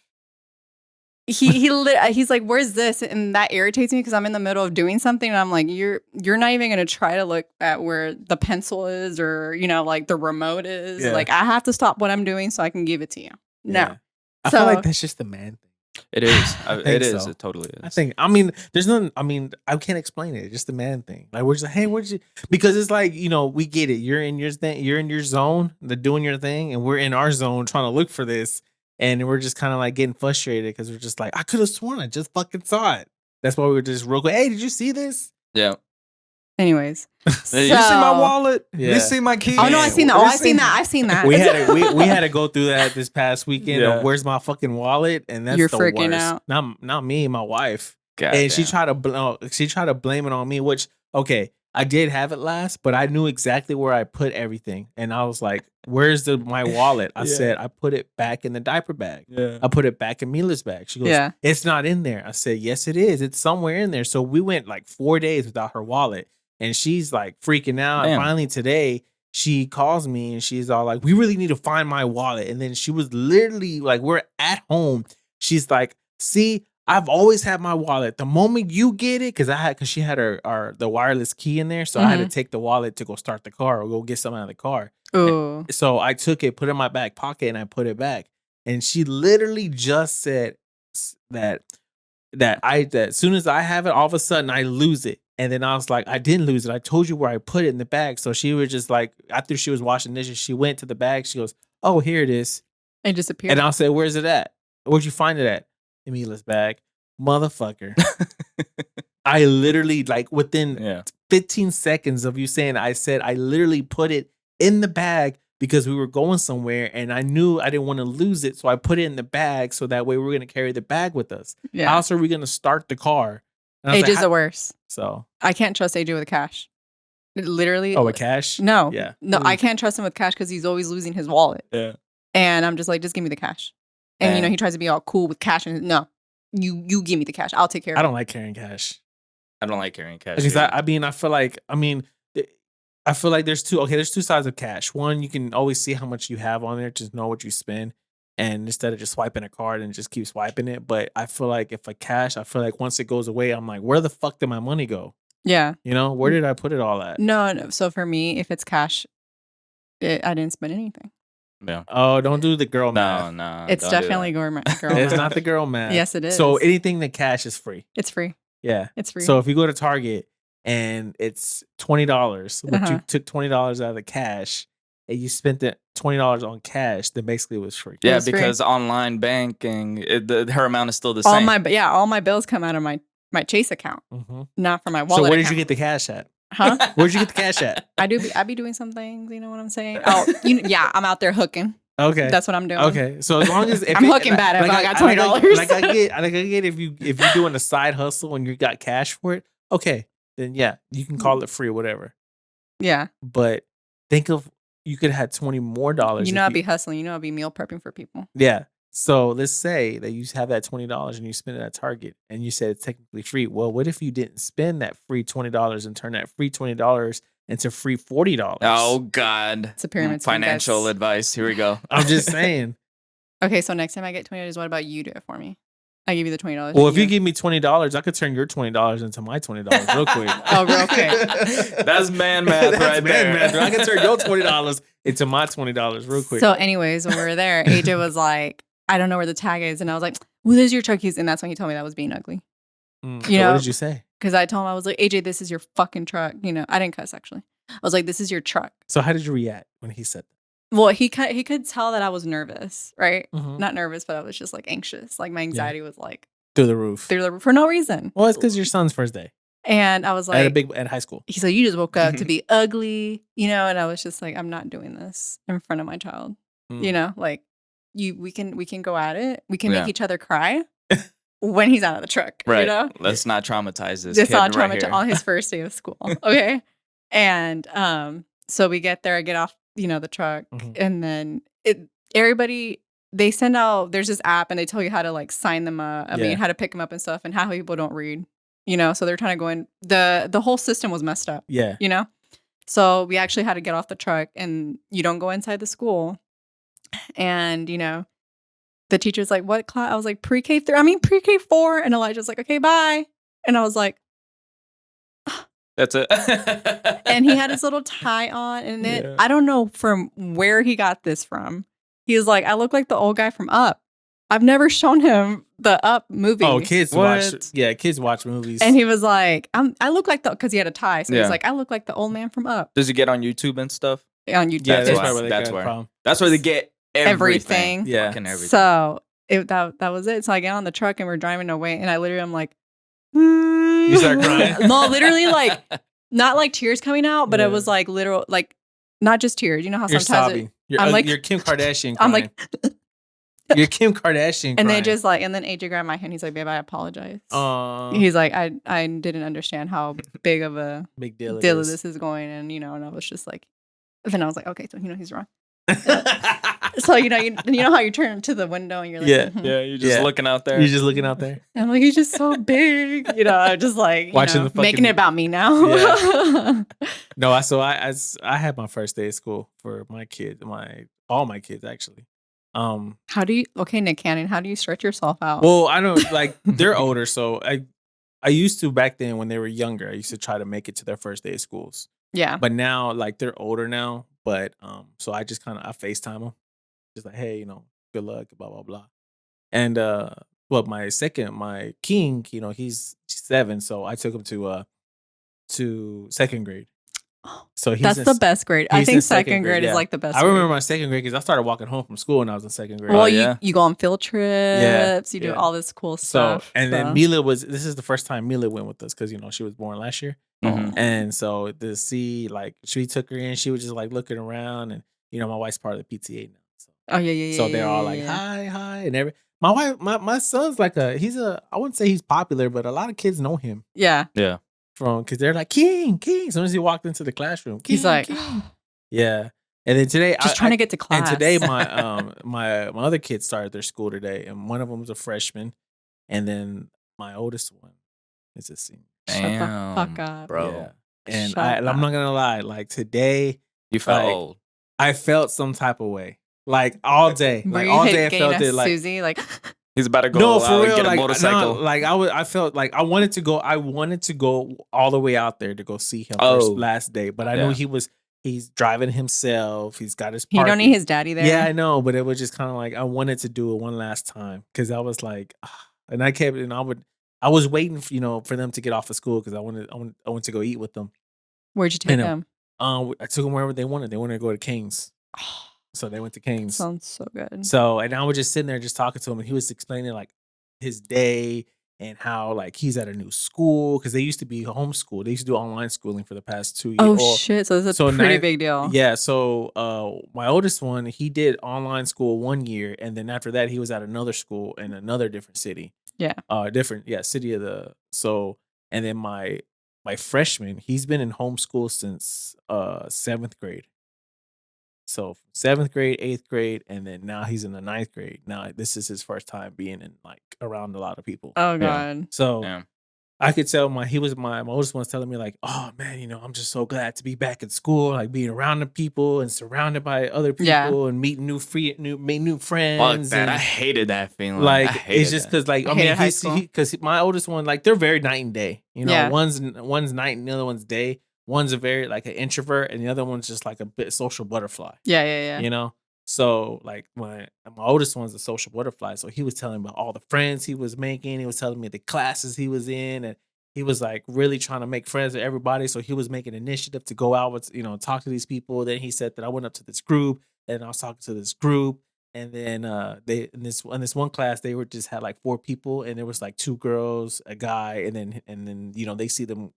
He's like, where's this? And that irritates me because I'm in the middle of doing something and I'm like, you're not even gonna try to look at where the pencil is or like the remote is. Yeah. Like I have to stop what I'm doing so I can give it to you. No. Yeah. I feel like that's just the man thing. It is. think It is. so. It totally is. I think. I mean, there's none. I mean, I can't explain it. It's just the man thing. Like we're just like, hey, where'd you? Because it's like we get it. You're in your thing. You're in your zone. They're doing your thing, and we're in our zone trying to look for this, and we're just kind of like getting frustrated because we're just like, I could have sworn I just fucking saw it. That's why we were just real quick. Hey, did you see this? Yeah. Anyways. Hey, you see my wallet? Yeah. You see my keys? Oh no, I've seen that. I've seen that. We had to go through that this past weekend. Yeah. Of where's my fucking wallet? And that's You're the freaking worst. out. Not me, my wife. God And she damn. tried to blame it on me, which okay, I did have it last, but I knew exactly where I put everything. And I was like, where's my wallet? I said, I put it back in the diaper bag. Yeah. I put it back in Mila's bag. She goes, Yeah. it's not in there. I said, yes, it is. It's somewhere in there. So we went like 4 days without her wallet. And she's like freaking out. Damn. And finally today, she calls me and she's all like, we really need to find my wallet. And then she was literally like, we're at home. She's like, see, I've always had my wallet. The moment you get it, because she had the wireless key in there. So I had to take the wallet to go start the car or go get something out of the car. Ooh. So I took it, put it in my back pocket, and I put it back. And she literally just said that as soon as I have it, all of a sudden I lose it. And then I was like, I didn't lose it. I told you where I put it in the bag. So she was just like, after she was washing dishes, she went to the bag. She goes, oh, here it is. It disappeared. And I said, where's it at? Where'd you find it at? Emila's bag. Motherfucker. I literally, like within 15 seconds of you saying, I said, I literally put it in the bag because we were going somewhere and I knew I didn't want to lose it. So I put it in the bag so that way we're going to carry the bag with us. Yeah. How else are we going to start the car? And I was AJ's like, the worst. So, I can't trust AJ with cash. Literally. with cash? No. Yeah. No, I can't trust him with cash because he's always losing his wallet. Yeah. And I'm just like, just give me the cash. And he tries to be all cool with cash. And no, you give me the cash. I'll take care of it. I don't like carrying cash. I don't like carrying cash. Because either. I feel like there's two sides of cash. One, you can always see how much you have on there, just know what you spend. And instead of just swiping a card and just keep swiping it. But I feel like I feel like once it goes away, I'm like, where the fuck did my money go? Yeah. Where did I put it all at? No. So for me, if it's cash, I didn't spend anything. Yeah. Oh, don't do the girl math. No. It's don't do definitely girl It's math. not the girl math. Yes, it is. So anything that cash is free. It's free. Yeah. It's free. So if you go to Target and it's $20, but you took $20 out of the cash and you spent the $20 on cash, then basically it was free. Yeah, It's free. because online banking, her amount is still the same. all my bills come out of my Chase account, not from my wallet. So where did account. you get the cash at? Huh? Where'd you get the cash at? I be doing some things. You know what I'm saying? Oh, I'm out there hooking. Okay, That's what I'm doing. okay. So as long as I'm hooking bad if I got $20. Like I get if you're doing a side hustle and you got cash for it, okay, then yeah, you can call it free or whatever. Yeah. But think of you could have had $20 more. I'd be hustling. I'd be meal prepping for people. Yeah. So let's say that you have that $20 and you spend it at Target and you said it's technically free. Well, what if you didn't spend that free $20 and turn that free $20 into free $40? Oh God. It's a pyramid scheme, Financial guys. advice. Here we go. I'm just saying. Okay, so next time I get $20, what about you do it for me? I give you the $20. Well, if you give me $20, I could turn your $20 into my $20 real quick. Oh, real quick. That's man math That's right man there. math. I can turn your $20 into my $20 real quick. So, anyways, when we were there, AJ was like, I don't know where the tag is. And I was like, well, there's your truck. And that's when he told me that was being ugly. So You know? what did you say? Because I told him, I was like, AJ, this is your fucking truck. You know, I didn't cuss, actually. I was like, this is your truck. So how did you react when he said that? Well, he could tell that I was nervous, right? Mhm. Not nervous, but I was just like anxious. Like my anxiety was like Through the roof. for no reason. Well, it's because your son's first day And I was like, at high school. he's like, you just woke up to be ugly, you know? And I was just like, I'm not doing this in front of my child. You know, like we can go at it. We can make each other cry when he's out of the truck. Right. You know? Let's not traumatize this Just kid not right traumatize here. on his first day of school. Okay. And so we get there, I get off, you know, the truck, and then everybody they send out, there's this app and they tell you how to like sign them up. I mean, how to pick them up and stuff, and how people don't read, you know, so they're trying to go in. The whole system was messed up. Yeah. You know? So we actually had to get off the truck, and you don't go inside the school. And, you know, the teacher's like, what class? I was like, pre-K 4. And Elijah's like, okay, bye. And I was like, That's it. and he had his little tie on, and I don't know from where he got this from. He was like, I look like the old guy from Up. I've never shown him the Up movie. Oh, kids watch. Yeah, kids watch movies. And he was like, I look like because he had a tie. So he's like, I look like the old man from Up. Does he get on YouTube and stuff? On YouTube. Yeah, That's that's why. where That's they where. problem. That's where they get everything. Yeah. Fucking everything. So that was it. So I get on the truck and we're driving away, and I literally am like, You start crying? No, literally like not like tears coming out, but it was like literal, like not just tears. You know how You're sometimes sobbing. I'm like, you're Kim Kardashian. I'm like, you're Kim Kardashian. and they crying. just like, and then AJ grabbed my hand. He's like, babe, I apologize. Aw. He's like, I didn't understand how big of a Big deal. deal this is going, and you know, and I was just like, then I was like, okay, so you know he's wrong. So you know how you turn to the window and you're like, Yeah. Yeah, you're just looking out there. You're just looking out there. And I'm like, he's just so big, you know. I'm just like Watching the fucking- making it about me now. Yeah. No, I had my first day of school for my kids, all my kids actually. How do you? Okay, Nick Cannon, how do you stretch yourself out? Well, I don't like they're older, so I used to back then when they were younger. I used to try to make it to their first day of schools. Yeah. But now, like they're older now, but so I just kind of I FaceTime them, just like, hey, you know, good luck, blah blah blah. And well, my king, you know, he's 7, so I took him to second grade. So that's the best grade. I he's think in second grade is like the best. I remember grade. my second grade because I started walking home from school when I was in second grade. Well, yeah. you go on field trips, you do yeah. all this cool So stuff. and then Mila this is the first time Mila went with us because you know she was born last year. Mhm. And so to see like she took her in, she was just like looking around, and you know my wife's part of the PTA now. So, Oh yeah. so they're all like hi, and every my wife my son's like I wouldn't say he's popular, but a lot of kids know him Yeah. Yeah. from because they're like King. As soon as he walked into the classroom, He's like, King. Yeah. And then today just trying to get to class. And today my my other kids started their school today, and one of them was a freshman, and then my oldest one is a senior. Shut the fuck up, bro. Yeah. And Shut I'm up. not gonna lie, like today You felt like, old. I felt some type of way, like all day, Were like you all day I getting felt a it, like Susie, like He's about to go no, for out and real, get like a motorcycle. no, like I felt like I wanted to go all the way out there to go see him Oh. first last day, but I knew Yeah. he's driving himself, he's got his he don't parking. need his daddy there. Yeah, I know, but it was just kind of like I wanted to do it one last time because I was like, and I kept, and I was waiting, for them to get off of school because I wanted to go eat with them. Where'd you take him? I took them wherever they wanted. They wanted to go to King's, so they went to King's. Sounds so good. So, and I was just sitting there just talking to him, and he was explaining like his day and how like he's at a new school because they used to be homeschooled. They used to do online schooling for the past 2 years. Oh shit! So this is a pretty now- big deal. Yeah. So my oldest one, he did online school 1 year, and then after that, he was at another school in another different city. Yeah. City of the and then my freshman, he's been in homeschool since 7th grade. So 7th grade, 8th grade, and then now he's in the 9th grade. Now this is his first time being in like around a lot of people. Oh god. So Yeah. I could tell my oldest one's telling me like, oh man, I'm just so glad to be back at school, like being around the people and surrounded by other people Yeah. and meeting new Fuck friends. that. And I hated that feeling. I like hated it's just that. because like I hated high school. because my oldest one, like they're very night and day. Yeah. One's night and the other one's day. One's a very like an introvert and the other one's just like a bit social butterfly. Yeah. So like my oldest one's a social butterfly. So he was telling me about all the friends he was making. He was telling me the classes he was in, and he was like really trying to make friends with everybody. So he was making initiative to go out with talk to these people. Then he said that I went up to this group and I was talking to this group, and then they in this one class they were just had like 4 people, and there was like 2 girls, a guy, and then they see them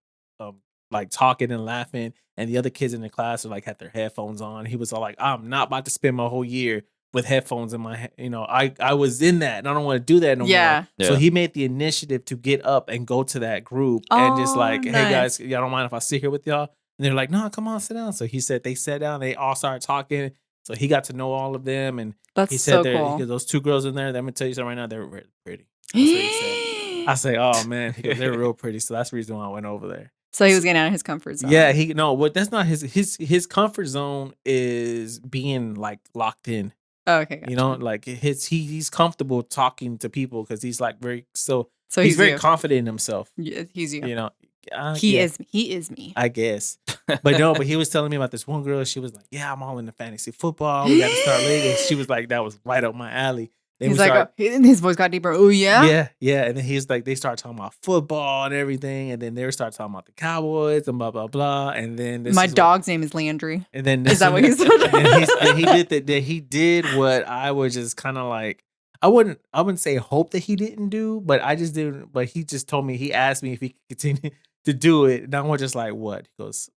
like talking and laughing, and the other kids in the class are like had their headphones on. He was all like, I'm not about to spend my whole year with headphones in my head. I was in that and I don't want to do that no Yeah. more. So he made the initiative to get up and go to that group and just like, hey nice. guys, y'all don't mind if I sit here with y'all? And they're like, no, come on, sit down. So he said they sat down, they all started talking. So he got to know all of them, and That's he said so cool. those 2 girls in there, I'm gonna tell you something right now, they're really pretty. That's what he said. I say, oh man, they're real pretty. So that's the reason why I went over there. So he was getting out of his comfort zone. Yeah, that's not his comfort zone is being like locked in. Oh, okay. Gotcha. Like he's comfortable talking to people because he's like so So he's very you. confident in himself. Yeah, he's you. He is me. I guess. But he was telling me about this one girl. She was like, yeah, I'm all into fantasy football. We got to start later. She was like, that was right up my alley. Then He's like, and his voice got deeper. Oh yeah. Yeah. And then he's like, they started talking about football and everything. And then they started talking about the Cowboys and blah, blah, blah. And then My dog's name is Landry. And then Is that what he said? and he did that. He did what I was just kind of like, I wouldn't say hope that he didn't do, but I just didn't. But he just told me, he asked me if he could continue to do it. And I was just like, what? He goes,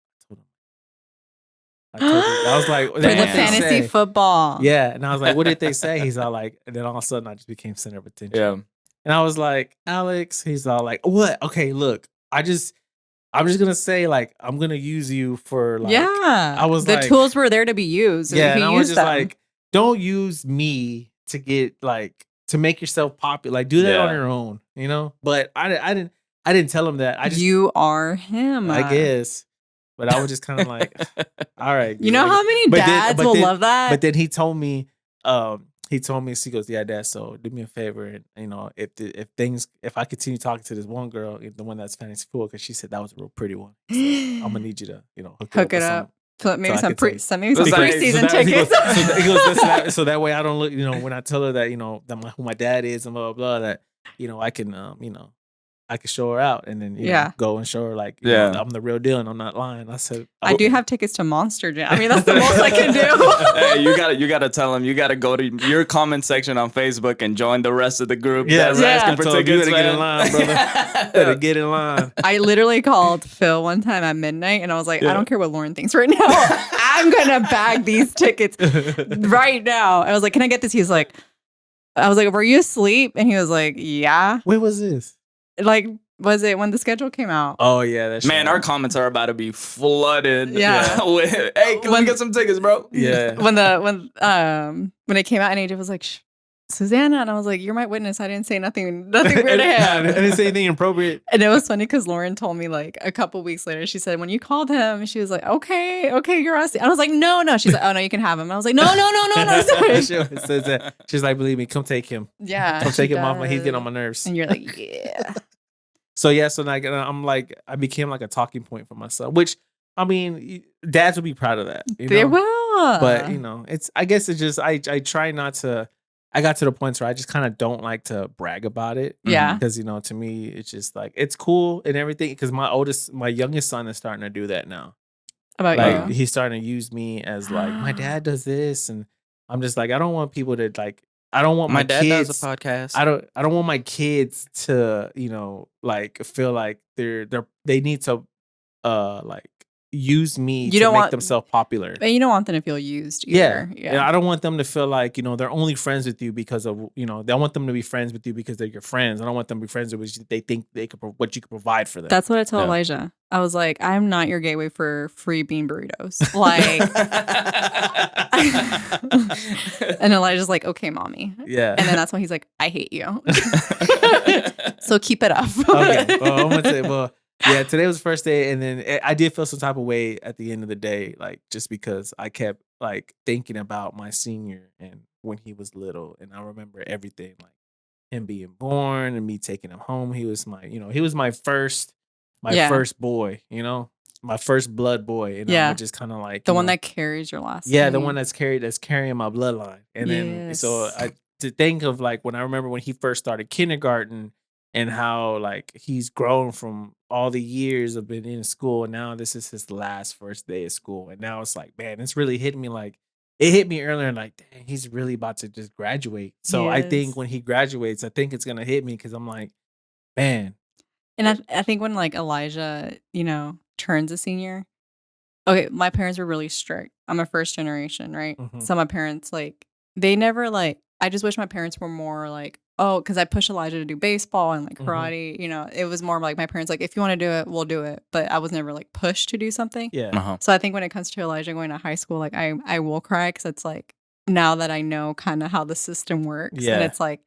I was like, For the fantasy football. Yeah. And I was like, what did they say? He's all like, and then all of a sudden I just became center of attention. Yeah. And I was like, Alex, he's all like, what? Okay, look, I'm just gonna say, like, I'm gonna use you for like, I was the tools were there to be used. Yeah, and I was just like, don't use me to get like to make yourself popular. Like, do that on your own, But I didn't tell him that. You are him. I guess. But I was just kind of like, all right. You know how many dads will love that? But then he told me, he goes, yeah, Dad, so do me a favor. And, if I continue talking to this one girl, the one that's fantasy football, because she said that was a real pretty one. So I'm going to need you to, hook it up. Maybe some preseason tickets. He goes, so that way I don't look, when I tell her that, who my dad is and blah, blah, blah, that, I could show her out and then go and show her like I'm the real deal and I'm not lying. I said I do have tickets to Monster Jam. I mean that's the most I can do. Hey, you gotta tell him, you gotta go to your comment section on Facebook and join the rest of the group. That's asking for tickets. You better get in line, brother. Better get in line. I literally called Phil one time at midnight and I was like, I don't care what Lauren thinks right now. I'm gonna bag these tickets right now. I was like, can I get this? He was like, I was like, were you asleep? And he was like, yeah. When was this? Like, was it when the schedule came out? Oh yeah, that's man. Our comments are about to be flooded. Yeah. Hey, can we get some tickets, bro? Yeah. When it came out and AJ was like, Susanna, and I was like, you're my witness. I didn't say nothing weird to him. I didn't say anything inappropriate. And it was funny because Lauren told me like a couple weeks later, she said, when you called him, she was like, okay, you're us. I was like, no. She's like, oh no, you can have him. I was like, no. She always says that. She's like, believe me, come take him. Yeah. Come take him off. He's getting on my nerves. And you're like, yeah. So like I'm like, I became like a talking point for myself, which I mean, dads would be proud of that. They will. But I guess it's just I try not to. I got to the point where I just kind of don't like to brag about it. Yeah. Because, to me, it's just like, it's cool and everything. Because my youngest son is starting to do that now. About you? He's starting to use me as like, my dad does this. And I'm just like, I don't want people to like, I don't want my dad kids, does a podcast. I don't want my kids to, like feel like they need to, like use me You to don't make want- themselves popular. But you don't want them to feel used Yeah. either. And I don't want them to feel like, they're only friends with you because of, I want them to be friends with you because they're your friends. I don't want them to be friends with you. They think what you can provide for them. That's what I told Yeah. Elijah. I was like, I'm not your gateway for free bean burritos. Like, and Elijah's like, okay, mommy. yeah. And then that's when he's like, I hate you. So keep it up. Okay. Well, I'm gonna say, yeah, today was the first day, and then I did feel some type of way at the end of the day, like just because I kept like thinking about my senior and when he was little, and I remember everything, like him being born and me taking him home. He was my first boy, my first blood boy, and Yeah. I'm just kind of like The one that carries your last the name. one that's carrying my bloodline, and then so Yes. to think of like when I remember when he first started kindergarten and how like he's grown from all the years of being in school, and now this is his first day of school, and now it's like, man, it's really hit me. Like it hit me earlier, like, dang, he's really about to just graduate. So I think Yes. when he graduates, I think it's gonna hit me because I'm like, man, And I think when like Elijah, turns a senior, okay, my parents were really strict. I'm a first generation, right? Mhm. So my parents, like, they never I just wish my parents were more like, oh, because I pushed Elijah to do baseball and like Mhm. karate. It was more like my parents, like, if you want to do it, we'll do it. But I was never like pushed to do something. yeah, Uh-huh. So I think when it comes to Elijah going to high school, like I will cry because it's like now that I know kind of how the system works, Yeah. and it's like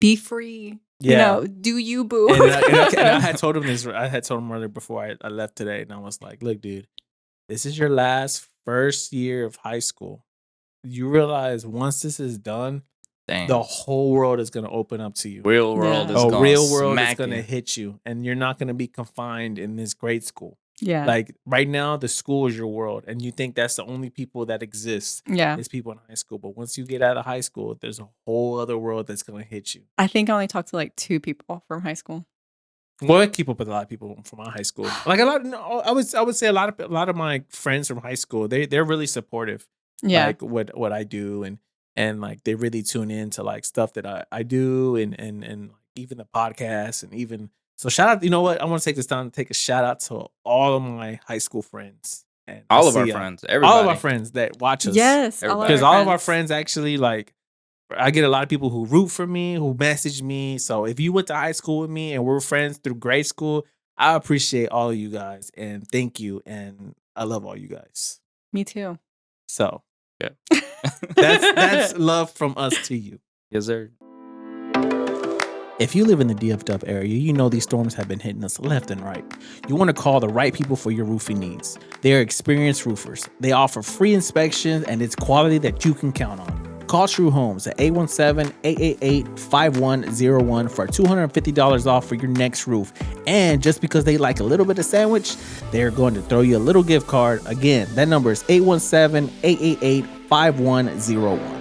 be free, Yeah. do you, boo? and I had told him this. I had told him earlier before I left today, and I was like, "Look, dude, this is your first year of high school. You realize once this is done, Dang. the whole world is going to open up to you. Real world Yeah. is The gonna real world is smack going to you. hit you, and you're not going to be confined in this grade school. Yeah, Like right now, the school is your world, and you think that's the only people that exist yeah. is people in high school. But once you get out of high school, there's a whole other world that's going to hit you." I think I only talked to like 2 people from high school. Well, I keep up with a lot of people from my high school. Like a lot, no, I would say a lot of my friends from high school. They're really supportive. Yeah, Like what I do, and like they really tune in to like stuff that I do, and even the podcast, and even so. Shout out, you know what? I want to take this time to take a shout out to all of my high school friends and I All of see our y'all. friends, everybody. all of our friends that watch us. yes, everybody. Because all of our friends actually like. I get a lot of people who root for me, who message me. So if you went to high school with me and we're friends through grade school, I appreciate all of you guys and thank you. And I love all you guys. Me too. So Yeah. that's love from us to you. Yes, sir. If you live in the DFW area, you know these storms have been hitting us left and right. You want to call the right people for your roofing needs. They are experienced roofers. They offer free inspections and it's quality that you can count on. Call True Homes at 817-888-5101 for $250 off for your next roof. And just because they like a little bit of sandwich, they're going to throw you a little gift card. Again, that number is 817-888-5101.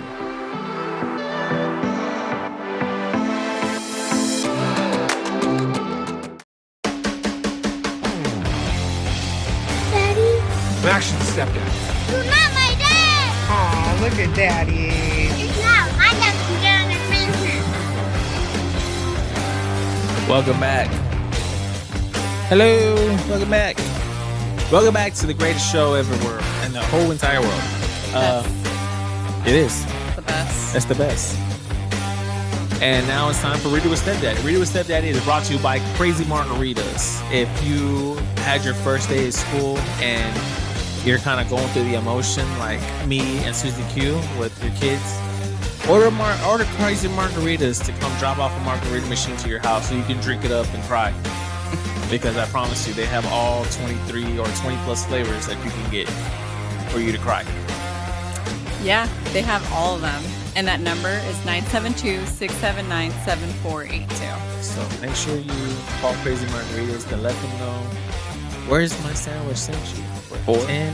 Daddy, Action, stepdad. you're not my dad. Aw, look at Daddy. It's not. I got to get on the fence. Welcome back. Hello. Welcome back. Welcome back to the greatest show everywhere in the whole entire world. It is. The best. That's the best. And now it's time for Read It with Stepdaddy. Read It with Stepdaddy is brought to you by Crazy Margaritas. If you had your first day of school and you're kind of going through the emotion like me and Susie Q with your kids, order Crazy Margaritas to come drop off a margarita machine to your house so you can drink it up and cry. Because I promise you, they have all 23 or 20 plus flavors that you can get for you to cry. Yeah, they have all of them. And that number is 972-679-7482. So make sure you call Crazy Margaritas to let them know where's my sandwich sent you for 10%.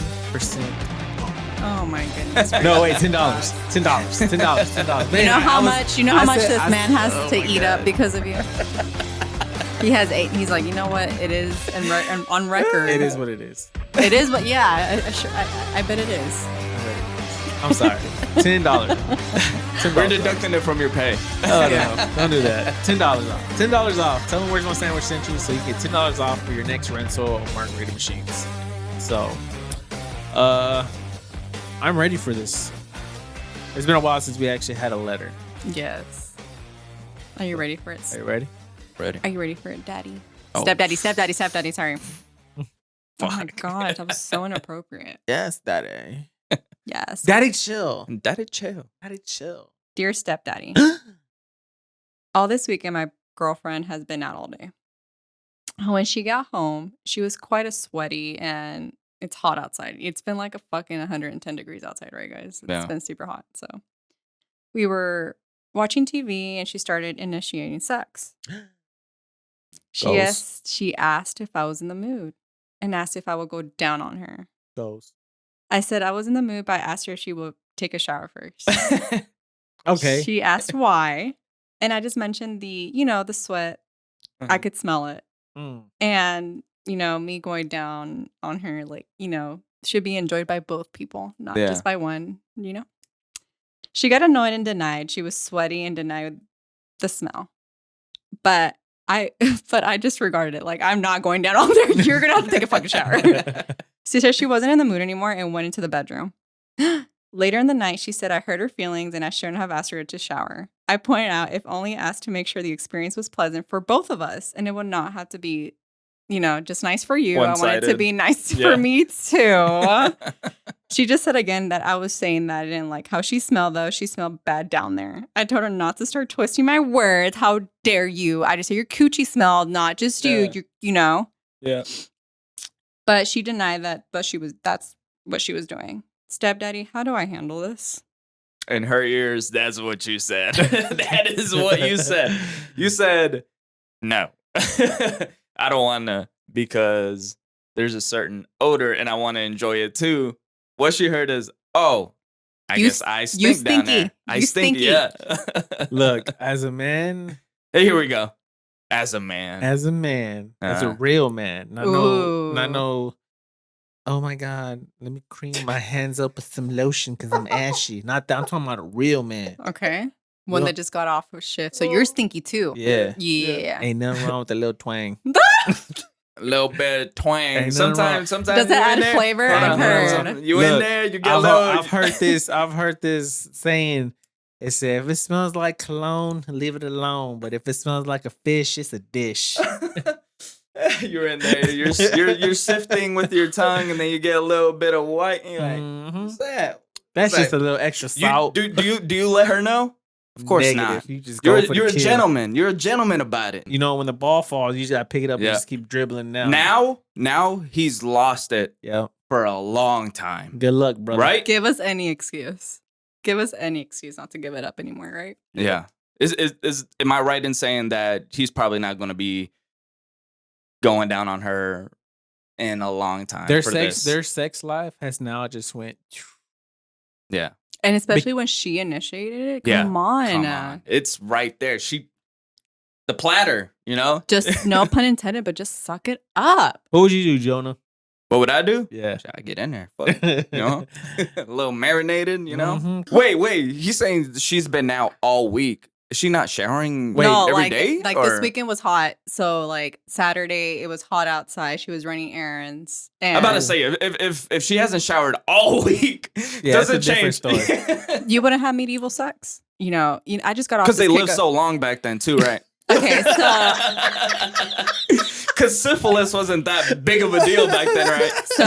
Oh my goodness. No, wait, $10. $10. You know how much this man has oh to my eat God. up because of you? He has 8. He's like, you know what? It is on record. It is what it is. It is what, yeah. I bet it is. I'm sorry. $10. We're deducting it from your pay. Oh, no. Don't do that. $10 off. $10 off. Tell them where's my sandwich sent you so you get $10 off for your next rental of margarita machines. So I'm ready for this. It's been a while since we actually had a letter. Yes. Are you ready for it? Are you ready? Ready. Are you ready for it, Daddy? Oh. Stepdaddy, sorry. Oh my gosh, that was so inappropriate. Yes, daddy. Yes. Daddy, chill. Daddy chill. Daddy, chill. Dear stepdaddy, all this weekend my girlfriend has been out all day. When she got home, she was quite a sweaty and it's hot outside. It's been like a fucking 110 degrees outside, right, guys? It's been super hot. So we were watching TV and she started initiating sex. She asked if I was in the mood and asked if I would go down on her. I said I was in the mood, but I asked her if she would take a shower first. Okay. She asked why. And I just mentioned the sweat. I could smell it. And, me going down on her, should be enjoyed by both people, not just by one, She got annoyed and denied. She was sweaty and denied the smell. But I disregarded it. Like, I'm not going down on there. You're going to have to take a fucking shower. She said she wasn't in the mood anymore and went into the bedroom. Later in the night, she said I hurt her feelings and I shouldn't have asked her to shower. I pointed out if only asked to make sure the experience was pleasant for both of us and it would not have to be, just nice for you. One-sided. I want it to be nice for me too. She just said again that I was saying that I didn't like how she smelled, though. She smelled bad down there. I told her not to start twisting my words. How dare you? I just said your coochie smelled, not just you. Yeah. Yeah. But she denied that, that's what she was doing. Stepdaddy, how do I handle this? In her ears, that's what you said. That is what you said. You said, no. I don't want to because there's a certain odor and I want to enjoy it too. What she heard is, I guess I stink down there. I stink, yeah. Look, as a man. Hey, here we go. As a man. As a real man. Not no, oh my God, let me cream my hands up with some lotion because I'm ashy. Not that. I'm talking about a real man. Okay. One that just got off of shift. So you're stinky too. Yeah. Yeah. Ain't nothing wrong with a little twang. A little bit of twang. Ain't Sometimes does it add flavor? I've heard. You in there, you get a little. I've heard this saying. It said, if it smells like cologne, leave it alone. But if it smells like a fish, it's a dish. You're in there. You're sifting with your tongue, and then you get a little bit of white. And you're like, what's that? That's just a little extra salt. Do you let her know? Of course Negative. not. You just go for you're the a kill. gentleman. You're a gentleman about it. When the ball falls, you just gotta pick it up and just keep dribbling down. Now he's lost it. Yeah. For a long time. Good luck, brother. Right? Give us any excuse. Give us any excuse not to give it up anymore, right? Yeah. Am I right in saying that he's probably not going to be going down on her in a long time? Their sex life has now just went. Yeah. And especially when she initiated it. Come on. It's right there. The platter, Just no pun intended, but just suck it up. What would you do, Jonah? What would I do? Yeah. I get in there. Fuck, a little marinated, Mm-hmm. Wait. He's saying she's been out all week. Is she not showering every day? Like this weekend was hot. So like Saturday, it was hot outside. She was running errands. And I'm about to say, if she hasn't showered all week, doesn't change. Story. You wouldn't have medieval sex. I just got off Because they lived so long back then too, right? Okay, so because syphilis wasn't that big of a deal back then, right? So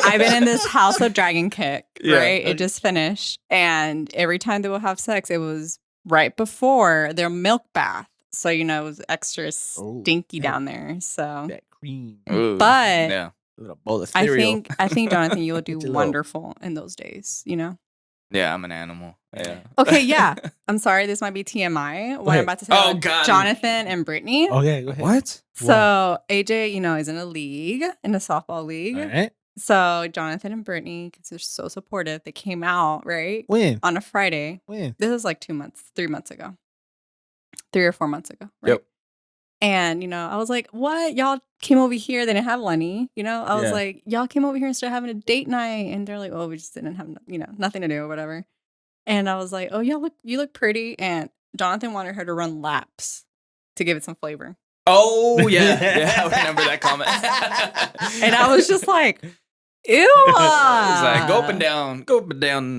I've been in this House of Dragon kick, right? It just finished, and every time they would have sex, it was right before their milk bath. So it was extra stinky down there. So that cream, but yeah, a little bowl of cereal. I think Jonathan, you will do wonderful in those days. Yeah, I'm an animal. Yeah. Okay, yeah. I'm sorry, this might be TMI. What I'm about to say about God. Jonathan and Brittany. Okay, go ahead. What? So AJ, is in a softball league. All right. So Jonathan and Brittany, because they're so supportive, they came out, right? When? On a Friday. When? This is like 3 months ago. 3 or 4 months ago, right? Yep. And, I was like, what? Y'all came over here. They didn't have Lenny. I was like, y'all came over here and started having a date night. And they're like, oh, we just didn't have, nothing to do or whatever. And I was like, oh, you look pretty. And Jonathan wanted her to run laps to give it some flavor. Oh, yeah. Yeah, I remember that comment. And I was just like, Ew. He's like, go up and down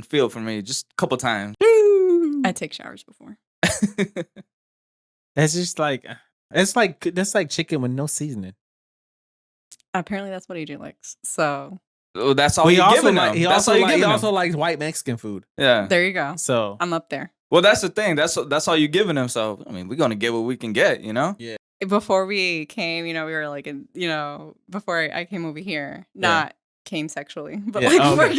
the field for me just a couple times. I take showers before. That's just like that's like chicken with no seasoning. Apparently, that's what AJ likes. So Well, that's all Well, you giving him. he That's also all you like, he giving also him. likes white Mexican food. Yeah. there you go. So I'm up there. Well, that's the thing. That's all you giving him. So I mean, we're gonna get what we can get. You know. yeah. Before we came, we were like, before I came over here, not came sexually, but Yeah. like Oh, before okay.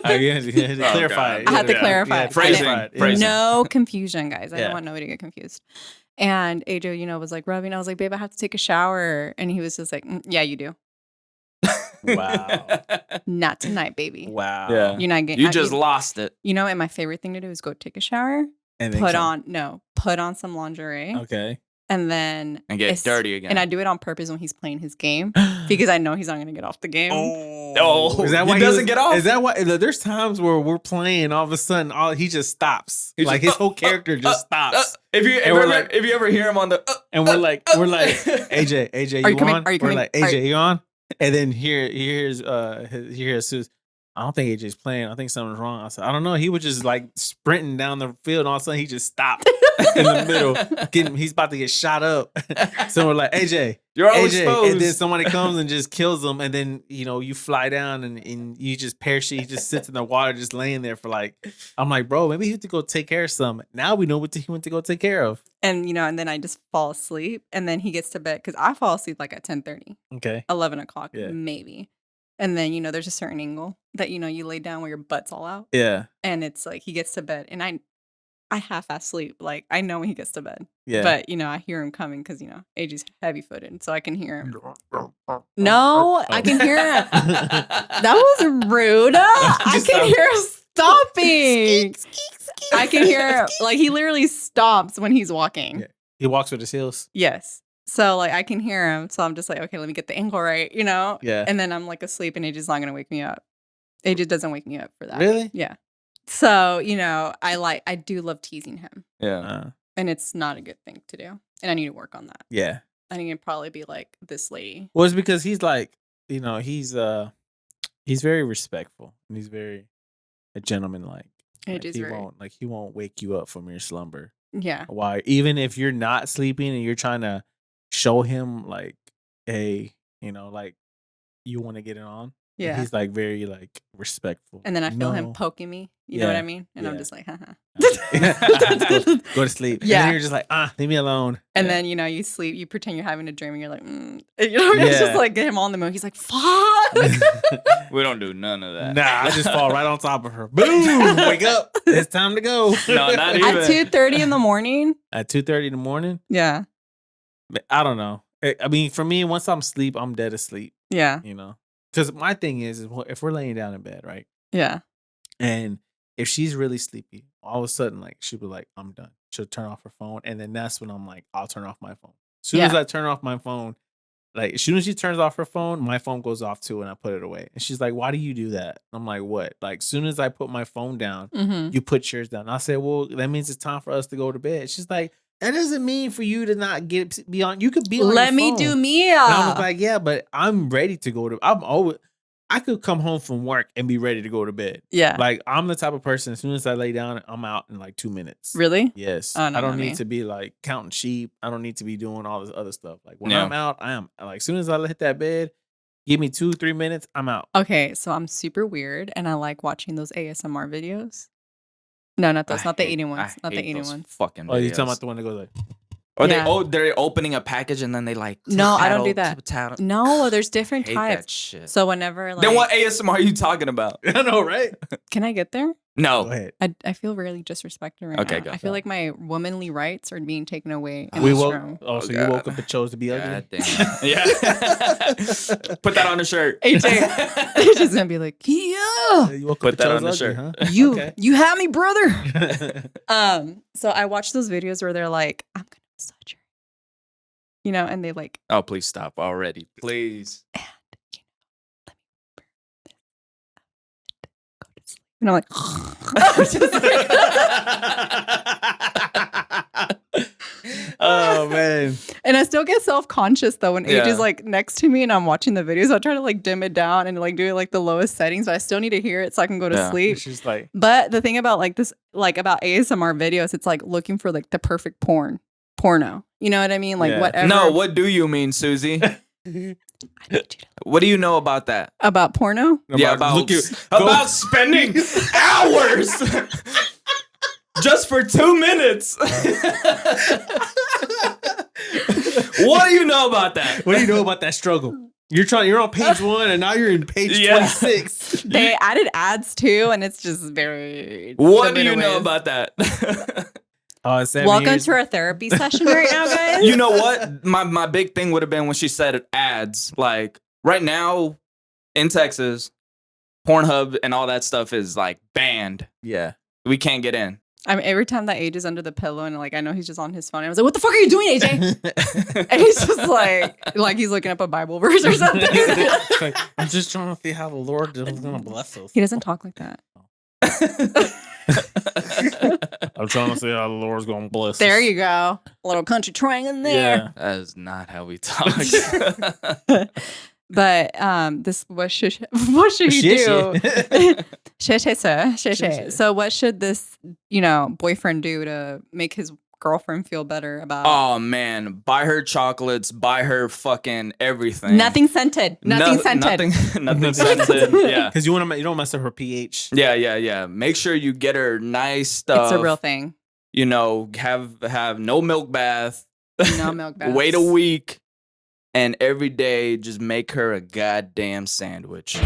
I get to You had to Oh, clarify. God. I had to Yeah. clarify. Phrasing. I didn't- Phrasing. No confusion, guys. I Yeah. don't want nobody to get confused. And AJ, was like rubbing. I was like, babe, I have to take a shower. And he was just like, yeah, you do. Wow. Not tonight, baby. Wow. Yeah. You're not getting. You just lost it. and my favorite thing to do is go take a shower, And then put some- on some lingerie, Okay. and then And get dirty again. And I do it on purpose when he's playing his game because I know he's not gonna get off the game. Oh, Is that he why doesn't get off? Is that why? There's times where we're playing, all of a sudden, he just stops. He's Like just, his whole character just stops. If you And we're ever, like- if you ever hear him on the, And we're like, AJ, Are you you coming? on? Are you We're coming? like, Are AJ, you on? And then he hears Suze. I don't think AJ's playing. I think something's wrong. I said, I don't know. He was just like sprinting down the field, and all of a sudden he just stopped in the middle. He's about to get shot up. So we're like, AJ, you're all AJ, exposed. and then somebody comes and just kills him, and then you fly down and you just parachute. He just sits in the water, just laying there for like. I'm like, bro, maybe he went to go take care of something. Now we know what he went to go take care of. And and then I just fall asleep, and then he gets to bed because I fall asleep like at 10:30, Okay. 11 o'clock, Yeah. maybe. And then there's a certain angle that you lay down where your butt's all out, Yeah. and it's like he gets to bed, and I half-ass sleep. Like I know when he gets to bed, Yeah. but I hear him coming because AJ's heavy-footed, so I can hear him. No, I can hear him. That was rude. I can hear him stopping. I can hear like he literally stops when he's walking. Yeah. He walks with his heels. Yes. So like I can hear him. So I'm just like, okay, let me get the angle right, Yeah. And then I'm like asleep and AJ's not gonna wake me up. AJ doesn't wake me up for that. Really? Yeah. So, I do love teasing him. yeah. And it's not a good thing to do. And I need to work on that. Yeah. I need to probably be like this lady. Well, it's because he's like, he's very respectful and he's very a gentleman like. It is very He won't wake you up from your slumber. yeah. Why? Even if you're not sleeping and you're trying to show him like, hey, like you want to get it on. Yeah. He's like very like respectful. And then I feel him No. poking me. You know what Yeah, I mean? And I'm yeah. just like, haha. Go to sleep. Yeah. And then you're just like, leave me alone. And Yeah. then, you sleep, you pretend you're having a dream and you're like, it's just Yeah. like get him on the moon. He's like, fuck. We don't do none of that. Nah, I just fall right on top of her. Boom! Wake up. It's time to go. No, not even. At 2:30 in the morning. At 2:30 in the morning? Yeah. I don't know. I mean, for me, once I'm asleep, I'm dead asleep, Yeah. Because my thing is if we're laying down in bed, right? Yeah. And if she's really sleepy, all of a sudden, like, she'll be like, I'm done. She'll turn off her phone. And then that's when I'm like, I'll turn off my phone. As soon as Yeah. I turn off my phone, like, as soon as she turns off her phone, my phone goes off too, and I put it away. And she's like, why do you do that? I'm like, what? Like, as soon as I put my phone down, Mm-hmm. you put yours down. I said, well, that means it's time for us to go to bed. She's like, that doesn't mean for you to not be on. You could be on Let your me phone. do me. And I was like, yeah, but I'm ready to go to. I could come home from work and be ready to go to bed. yeah. Like, I'm the type of person, as soon as I lay down, I'm out in like 2 minutes. Really? Yes. Oh, no, I don't not need me. to be like counting sheep. I don't need to be doing all this other stuff. Like, when Yeah. I'm out, I am. Like, as soon as I hit that bed, give me 2-3 minutes, I'm out. Okay, so I'm super weird and I like watching those ASMR videos. No, not those. Not the eating ones. Not the eating ones. Fucking. Oh, you're talking videos. about the one that goes like, Or Yeah. they're opening a package and then they like. No, I don't do tattle, that. tattle. No, there's different Hate types. that shit. So whenever like Then what ASMR are you talking about? I know, right? can I get there? Go No. ahead. I feel really disrespected right Okay, now. go. I feel like my womanly rights are being taken away in We this woke. room. Oh, so Oh, you God. woke up and chose to be ugly. God damn. Yeah. Put that on the shirt. AJ just gonna be like, yeah, You woke Put up that and on chose the ugly, shirt. you Okay. you had me, brother. So I watch those videos where they're like, I'm gonna massage her, and they like, Oh, please stop already. Please. and I'm like, Oh man. and I still get self-conscious though when Yeah. Age is like next to me and I'm watching the video. So I try to like dim it down and like do it like the lowest settings, but I still need to hear it so I can go to Yeah. sleep. She's like, But the thing about like this, like about ASMR videos, it's like looking for like the perfect porno. You know what I mean? Like Yeah. whatever. No, what do you mean, Susie? What do you know about that? About porno? Yeah, about spending hours just for 2 minutes. What do you know about that? what do you know about that struggle? You're on page 1 and now you're in page Yeah. 26. They added ads too, and it's just very. What do you limited know ways. about that? Oh, 7 Welcome years. to our therapy session right now, guys. You know what? My big thing would have been when she said ads. Like right now in Texas, Pornhub and all that stuff is like banned. Yeah. We can't get in. I mean, every time that Age is under the pillow and like I know he's just on his phone, I was like, "What the fuck are you doing, AJ?" And he's just like he's looking up a Bible verse or something. It's like, I'm just trying to see how the Lord is going to bless us. He doesn't talk like that. I'm trying to see how the Lord's going to bless us. There you go, a little country twang in there. Yeah. That is not how we talk. But what should he do? Shit. So what should this boyfriend do to make his girlfriend feel better about Oh man, buy her chocolates, buy her fucking everything. nothing scented? Nothing scented. Nothing scented. Yeah. Because you don't mess up her pH. Yeah. Make sure you get her nice stuff. It's a real thing. You know, have no milk bath. No milk baths. Wait a week, and every day just make her a goddamn sandwich.